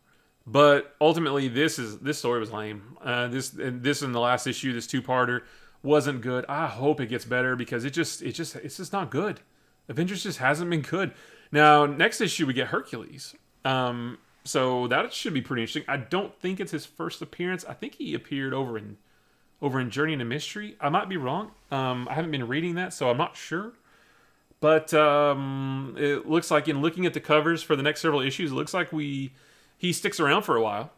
But ultimately, this story was lame. This in the last issue, this two-parter, wasn't good. I hope it gets better because it's just not good. Avengers just hasn't been good. Now, next issue we get Hercules. So that should be pretty interesting. I don't think it's his first appearance. I think he appeared over in Journey into Mystery. I might be wrong. I haven't been reading that, so I'm not sure. But it looks like, in looking at the covers for the next several issues, it looks like he sticks around for a while.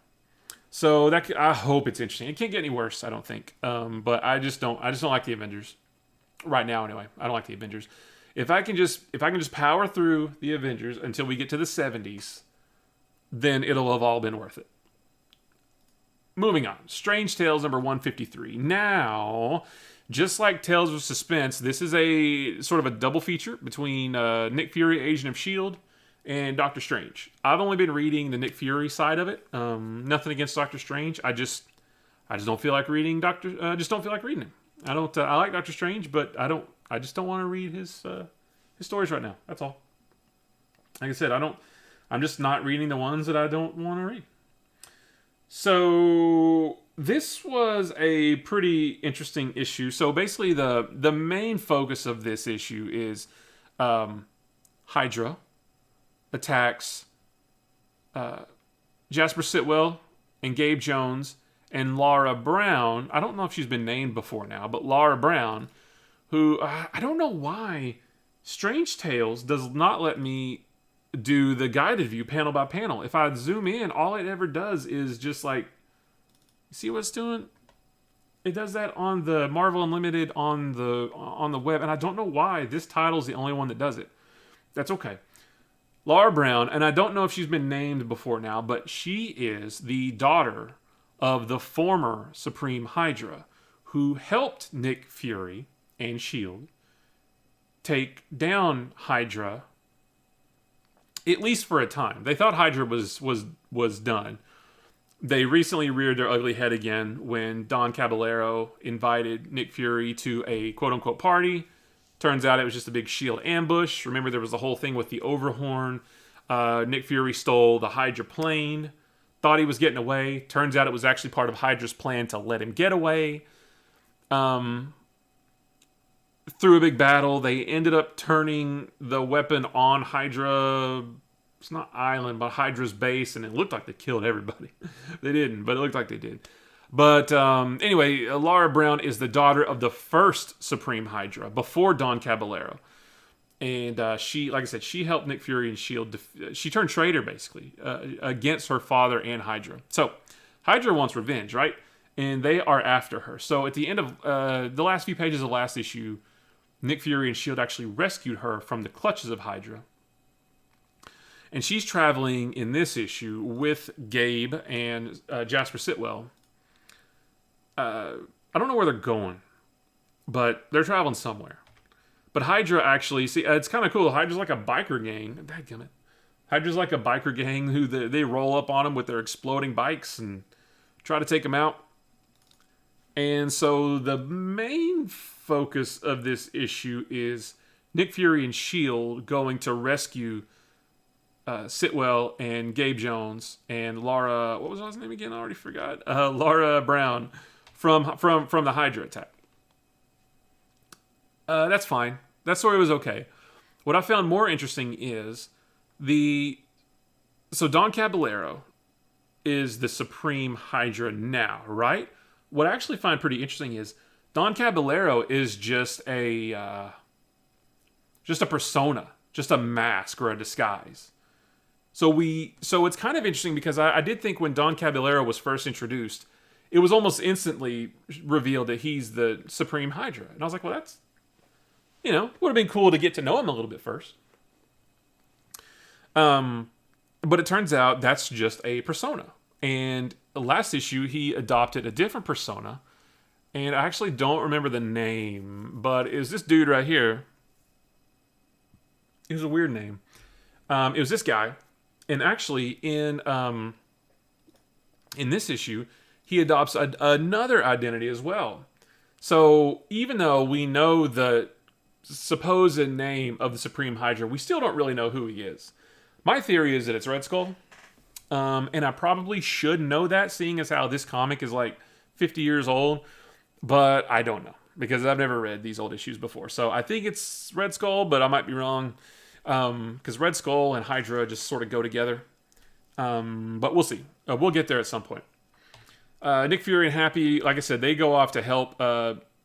So I hope it's interesting. It can't get any worse, I don't think. But I just don't like the Avengers right now. Anyway, I don't like the Avengers. If I can just power through the Avengers until we get to the 70s, then it'll have all been worth it. Moving on. Strange Tales number 153. Now, just like Tales of Suspense, this is a sort of a double feature between Nick Fury, Agent of S.H.I.E.L.D., and Doctor Strange. I've only been reading the Nick Fury side of it. Nothing against Doctor Strange. I just don't feel like reading just don't feel like reading him. I don't. I like Doctor Strange, but I just don't want to read his stories right now. That's all. Like I said, I'm just not reading the ones that I don't want to read. So this was a pretty interesting issue. So basically, the main focus of this issue is Hydra attacks Jasper Sitwell and Gabe Jones and Laura Brown. I don't know if she's been named before now, but Laura Brown, who I don't know why Strange Tales does not let me do the guided view panel by panel. If I zoom in, all it ever does is just like, see what it's doing? It does that on the Marvel Unlimited on the web, and I don't know why this title's the only one that does it. That's okay. Laura Brown, and I don't know if she's been named before now, but she is the daughter of the former Supreme Hydra, who helped Nick Fury and S.H.I.E.L.D. take down Hydra, at least for a time. They thought Hydra was done. They recently reared their ugly head again when Don Caballero invited Nick Fury to a quote-unquote party. Turns out it was just a big S.H.I.E.L.D. ambush. Remember, there was the whole thing with the Overhorn. Nick Fury stole the Hydra plane thought he was getting away. Turns out it was actually part of Hydra's plan to let him get away. Through a big battle, they ended up turning the weapon on Hydra. It's not island, but Hydra's base, and it looked like they killed everybody. They didn't, but it looked like they did. But anyway, Laura Brown is the daughter of the first Supreme Hydra before Don Caballero. And she, like I said, she helped Nick Fury and S.H.I.E.L.D. She turned traitor, basically, against her father and Hydra. So, Hydra wants revenge, right? And they are after her. So, at the end of the last few pages of the last issue, Nick Fury and S.H.I.E.L.D. actually rescued her from the clutches of Hydra. And she's traveling in this issue with Gabe and Jasper Sitwell. I don't know where they're going, but they're traveling somewhere. But Hydra actually, see, it's kind of cool. Hydra's like a biker gang. Dadgummit. Hydra's like a biker gang who they roll up on them with their exploding bikes and try to take them out. And so the main focus of this issue is Nick Fury and S.H.I.E.L.D. going to rescue Sitwell and Gabe Jones and Laura. What was his name again? I already forgot. Laura Brown from the Hydra attack. That's fine. That story was okay. What I found more interesting is so Don Caballero is the Supreme Hydra now, right? What I actually find pretty interesting is Don Caballero is just a persona, just a mask or a disguise. So it's kind of interesting because I did think when Don Caballero was first introduced, it was almost instantly revealed that he's the Supreme Hydra. And I was like, well, that's, would have been cool to get to know him a little bit first. But it turns out that's just a persona. And last issue, he adopted a different persona. And I actually don't remember the name, but it was this dude right here. It was a weird name. It was this guy. And actually, in this issue, he adopts another identity as well. So even though we know the supposed name of the Supreme Hydra, we still don't really know who he is. My theory is that it's Red Skull. And I probably should know that, seeing as how this comic is like 50 years old. But I don't know, because I've never read these old issues before. So I think it's Red Skull, but I might be wrong. Because Red Skull and Hydra just sort of go together. But we'll see. We'll get there at some point. Nick Fury and Happy, like I said, they go off to help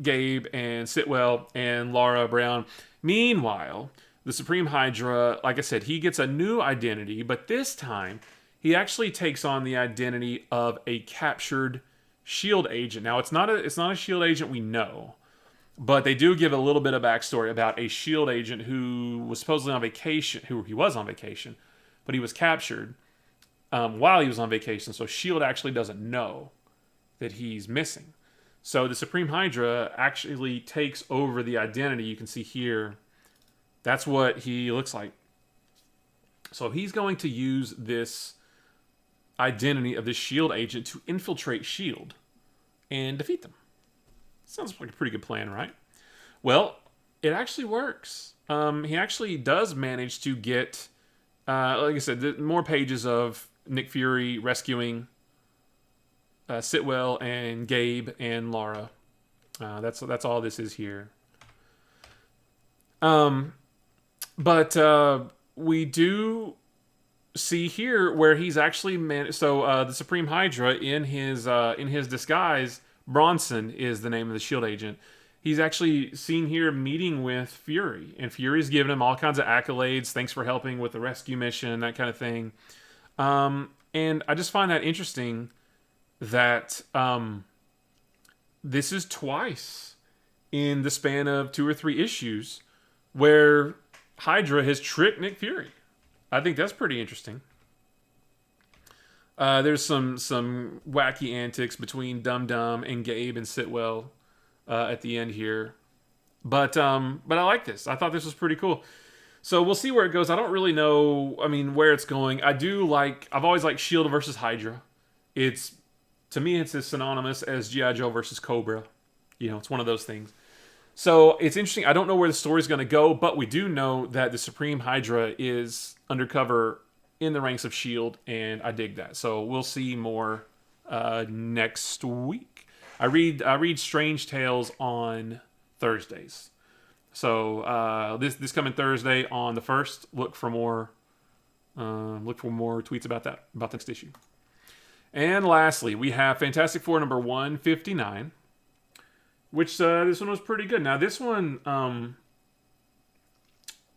Gabe and Sitwell and Laura Brown. Meanwhile, the Supreme Hydra, like I said, he gets a new identity, but this time he actually takes on the identity of a captured S.H.I.E.L.D. agent. Now, it's not a S.H.I.E.L.D. agent we know, but they do give a little bit of backstory about a S.H.I.E.L.D. agent who was supposedly on vacation, he was on vacation, but he was captured while he was on vacation, so S.H.I.E.L.D. actually doesn't know that he's missing. So the Supreme Hydra actually takes over the identity. You can see here, that's what he looks like. So he's going to use this identity of this S.H.I.E.L.D. agent to infiltrate S.H.I.E.L.D. and defeat them. Sounds like a pretty good plan, right? Well, it actually works. He actually does manage to get, like I said, more pages of Nick Fury rescuing Sitwell and Gabe and Laura. That's all this is here. But we do see here where he's actually the Supreme Hydra in his disguise. Bronson is the name of the S.H.I.E.L.D. agent. He's actually seen here meeting with Fury, and Fury's giving him all kinds of accolades. Thanks for helping with the rescue mission, that kind of thing. And I just find that interesting that this is twice in the span of 2 or 3 issues where Hydra has tricked Nick Fury. I think that's pretty interesting. There's some wacky antics between Dum Dum and Gabe and Sitwell at the end here. But I like this. I thought this was pretty cool. So we'll see where it goes. I don't really know, where it's going. I've always liked S.H.I.E.L.D. versus Hydra. To me, it's as synonymous as G.I. Joe versus Cobra. It's one of those things. So it's interesting. I don't know where the story's going to go, but we do know that the Supreme Hydra is undercover in the ranks of Shield, and I dig that. So we'll see more next week. I read Strange Tales on Thursdays. So this coming Thursday on the 1st, look for more tweets about that, about the next issue. And lastly, we have Fantastic Four number 159, which this one was pretty good. Now this one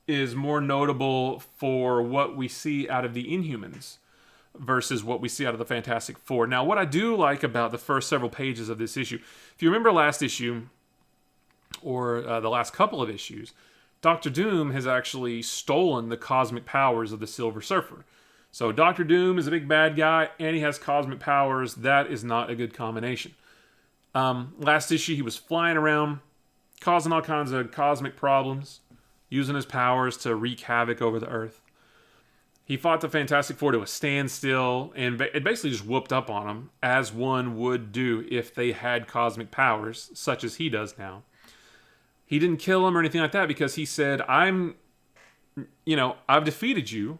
is more notable for what we see out of the Inhumans versus what we see out of the Fantastic Four. Now, what I do like about the first several pages of this issue, if you remember last issue, or the last couple of issues, Doctor Doom has actually stolen the cosmic powers of the Silver Surfer. So Doctor Doom is a big bad guy, and he has cosmic powers. That is not a good combination. Last issue, he was flying around, causing all kinds of cosmic problems, using his powers to wreak havoc over the Earth. He fought the Fantastic Four to a standstill, and it basically just whooped up on them, as one would do if they had cosmic powers, such as he does now. He didn't kill him or anything like that because he said, I've defeated you.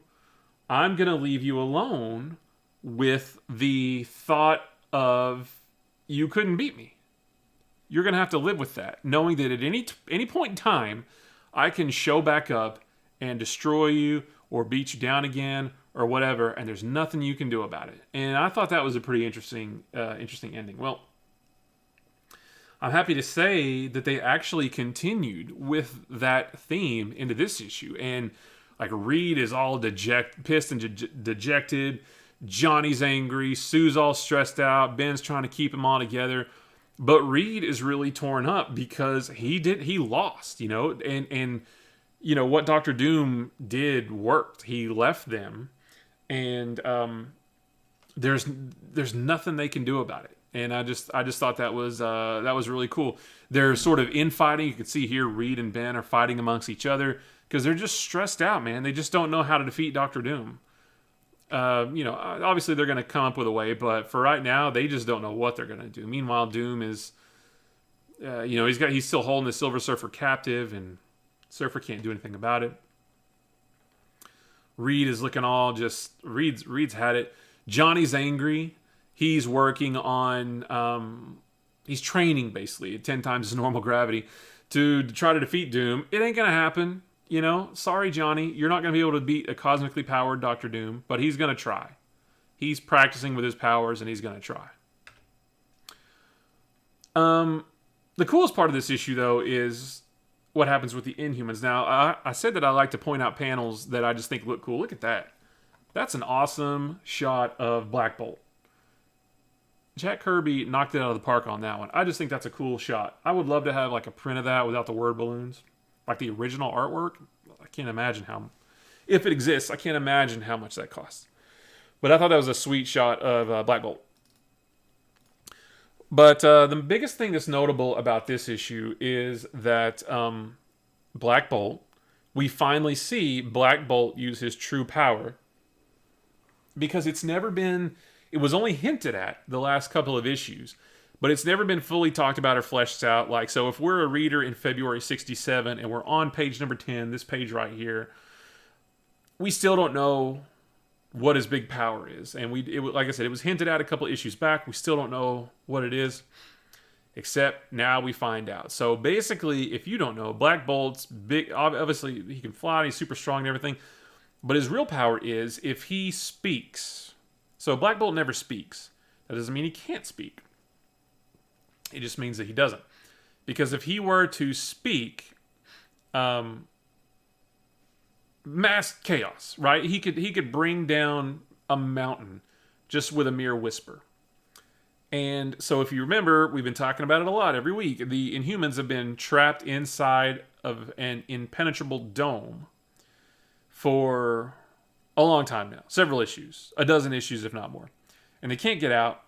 I'm going to leave you alone with the thought of you couldn't beat me. You're going to have to live with that, knowing that at any point in time, I can show back up and destroy you or beat you down again or whatever, and there's nothing you can do about it. And I thought that was a pretty interesting ending. Well, I'm happy to say that they actually continued with that theme into this issue. And like Reed is all pissed and dejected. Johnny's angry. Sue's all stressed out. Ben's trying to keep them all together. But Reed is really torn up because he lost, and what Doctor Doom did worked. He left them, and there's nothing they can do about it. And I just thought that was really cool. They're sort of infighting. You can see here Reed and Ben are fighting amongst each other because they're just stressed out, man. They just don't know how to defeat Doctor Doom. Obviously they're going to come up with a way, but for right now, they just don't know what they're going to do. Meanwhile, Doom is, he's still holding the Silver Surfer captive, and Surfer can't do anything about it. Reed is looking all just Reed's had it. Johnny's angry. He's working on, he's training basically at 10 times his normal gravity to try to defeat Doom. It ain't going to happen. Sorry, Johnny, you're not going to be able to beat a cosmically powered Doctor Doom, but he's going to try. He's practicing with his powers, and he's going to try. The coolest part of this issue, though, is what happens with the Inhumans. Now, I said that I like to point out panels that I just think look cool. Look at that. That's an awesome shot of Black Bolt. Jack Kirby knocked it out of the park on that one. I just think that's a cool shot. I would love to have like a print of that without the word balloons. Like the original artwork. I can't imagine if it exists, I can't imagine how much that costs. But I thought that was a sweet shot of Black Bolt. But the biggest thing that's notable about this issue is that Black Bolt, we finally see Black Bolt use his true power. Because it was only hinted at the last couple of issues, but it's never been fully talked about or fleshed out. Like, so if we're a reader in February 67 and we're on page number 10, this page right here, we still don't know what his big power is. And like I said, it was hinted at a couple of issues back. We still don't know what it is, except now we find out. So basically, if you don't know, Black Bolt's big, obviously he can fly, he's super strong and everything, but his real power is if he speaks. So Black Bolt never speaks. That doesn't mean he can't speak. It just means that he doesn't. Because if he were to speak, mass chaos, right? He could bring down a mountain just with a mere whisper. And so if you remember, we've been talking about it a lot every week. The Inhumans have been trapped inside of an impenetrable dome for a long time now. Several issues. A dozen issues, if not more. And they can't get out.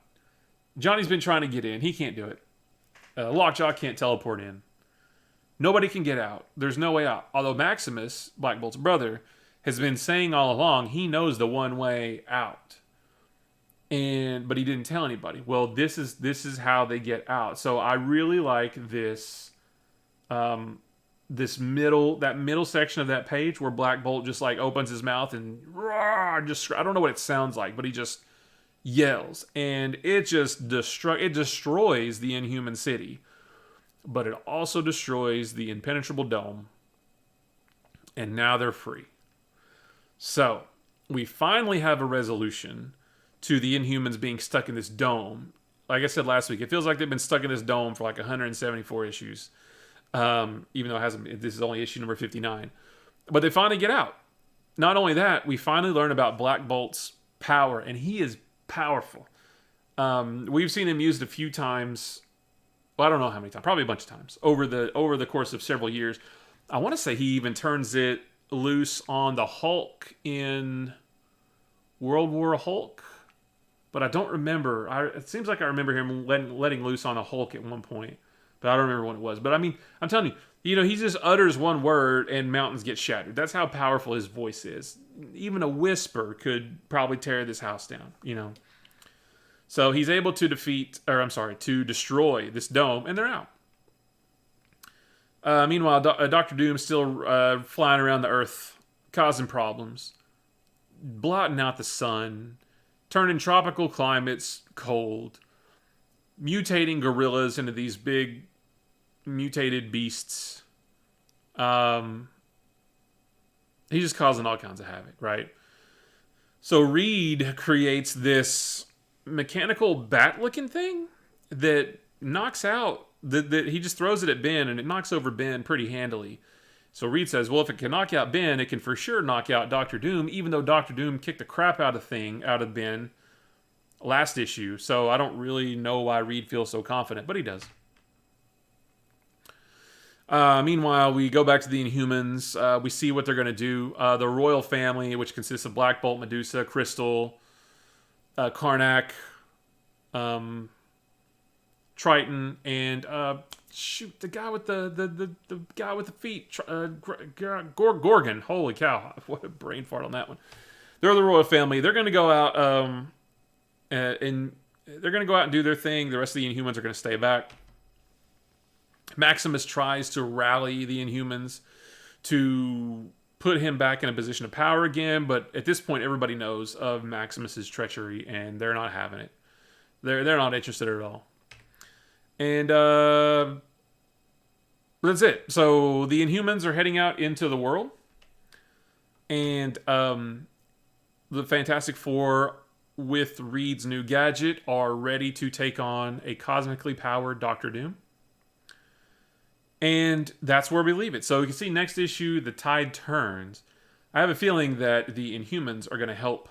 Johnny's been trying to get in. He can't do it. Lockjaw can't teleport in. Nobody can get out. There's no way out. Although Maximus, Black Bolt's brother, has been saying all along he knows the one way out. But he didn't tell anybody. Well, this is how they get out. So I really like this that middle section of that page where Black Bolt just like opens his mouth and just I don't know what it sounds like, but he just yells, and it just destroys the Inhuman city, but it also destroys the impenetrable dome, and now they're free. So we finally have a resolution to the Inhumans being stuck in this dome. Like I said last week, it feels like they've been stuck in this dome for like 174 issues. Even though it hasn't, this is only issue number 59. But they finally get out. Not only that, we finally learn about Black Bolt's power, and he is powerful. We've seen him used a few times. Well, I don't know how many times. Probably a bunch of times over the course of several years. I want to say he even turns it loose on the Hulk in World War Hulk, but I don't remember. It seems like I remember him letting loose on a Hulk at one point, but I don't remember when it was. But I mean, I'm telling you, he just utters one word and mountains get shattered. That's how powerful his voice is. Even a whisper could probably tear this house down, So he's able to to destroy this dome, and they're out. Meanwhile, Dr. Doom's still flying around the Earth, causing problems, blotting out the sun, turning tropical climates cold, mutating gorillas into these big mutated beasts. He's just causing all kinds of havoc, right? So Reed creates this mechanical bat-looking thing that knocks out, that he just throws it at Ben, and it knocks over Ben pretty handily. So Reed says, well, if it can knock out Ben, it can for sure knock out Doctor Doom, even though Doctor Doom kicked the crap out of Ben last issue. So I don't really know why Reed feels so confident, but he does. Meanwhile, we go back to the Inhumans. We see what they're going to do. The Royal Family, which consists of Black Bolt, Medusa, Crystal, Karnak, Triton, and the guy with the guy with the feet, Gorgon. Holy cow! What a brain fart on that one. They're the Royal Family. They're going to go out, and they're going to go out and do their thing. The rest of the Inhumans are going to stay back. Maximus tries to rally the Inhumans to put him back in a position of power again, but at this point, everybody knows of Maximus's treachery, and they're not having it. They're not interested at all. And that's it. So the Inhumans are heading out into the world, and the Fantastic Four, with Reed's new gadget, are ready to take on a cosmically powered Doctor Doom. And that's where we leave it. So you can see next issue, the tide turns. I have a feeling that the Inhumans are going to help.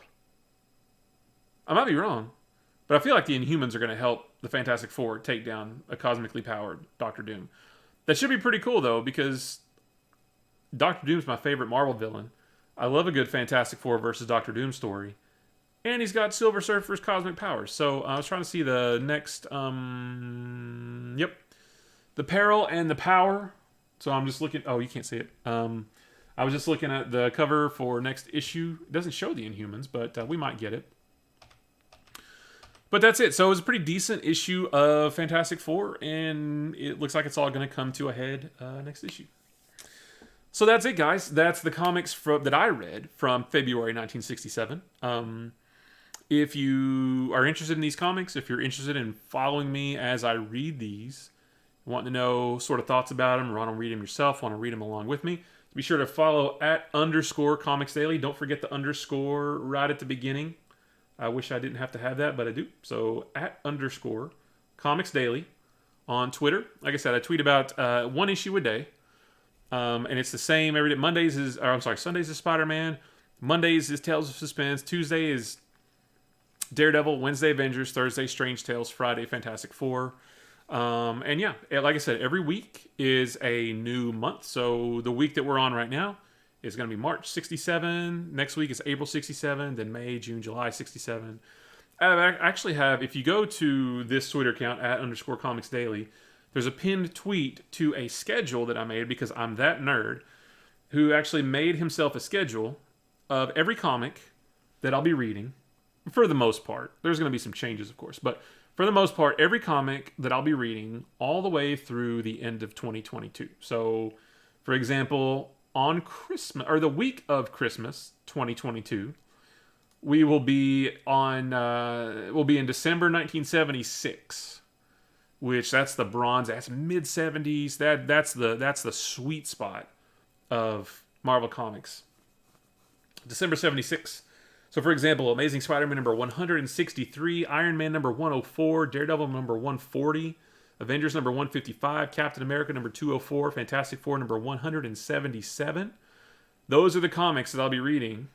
I might be wrong, but I feel like the Inhumans are going to help the Fantastic Four take down a cosmically powered Doctor Doom. That should be pretty cool, though, because Doctor Doom's my favorite Marvel villain. I love a good Fantastic Four versus Doctor Doom story. And he's got Silver Surfer's cosmic powers. So I was trying to see the next... Yep. The Peril and the Power. So I'm just looking... Oh, you can't see it. I was just looking at the cover for next issue. It doesn't show the Inhumans, but we might get it. But that's it. So it was a pretty decent issue of Fantastic Four, and it looks like it's all going to come to a head next issue. So that's it, guys. That's the comics that I read from February 1967. If you are interested in these comics, if you're interested in following me as I read these, want to know sort of thoughts about them, or want to read them yourself, want to read them along with me, be sure to follow @_Comics Daily. Don't forget the underscore right at the beginning. I wish I didn't have to have that, but I do. So @_Comics Daily on Twitter. Like I said, I tweet about one issue a day. And it's the same every day. Sundays is Spider-Man. Mondays is Tales of Suspense. Tuesday is Daredevil. Wednesday, Avengers. Thursday, Strange Tales. Friday, Fantastic Four. And yeah, like I said, every week is a new month. So the week that we're on right now is going to be March 67. Next week is April 67. Then May, June, July 67. I actually have, if you go to this Twitter account @_Comics Daily, there's a pinned tweet to a schedule that I made because I'm that nerd who actually made himself a schedule of every comic that I'll be reading for the most part. There's going to be some changes, of course, but for the most part, every comic that I'll be reading all the way through the end of 2022. So For example, on Christmas, or the week of Christmas 2022, we will be on we'll be in December 1976, which that's the bronze, that's mid 70s. That's the sweet spot of Marvel Comics. December 76. So, for example, Amazing Spider-Man number 163, Iron Man number 104, Daredevil number 140, Avengers number 155, Captain America number 204, Fantastic Four number 177. Those are the comics that I'll be reading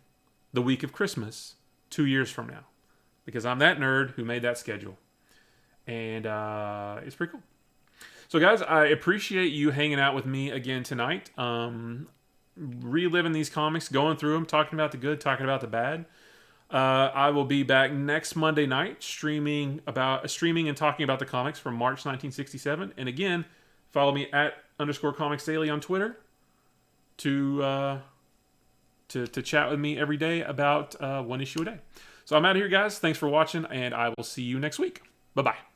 the week of Christmas 2 years from now, because I'm that nerd who made that schedule. And it's pretty cool. So, guys, I appreciate you hanging out with me again tonight. Reliving these comics, going through them, talking about the good, talking about the bad. I will be back next Monday night streaming and talking about the comics from March 1967. And again, follow me at _Comics Daily on Twitter to chat with me every day about one issue a day. So I'm out of here, guys. Thanks for watching, and I will see you next week. Bye-bye.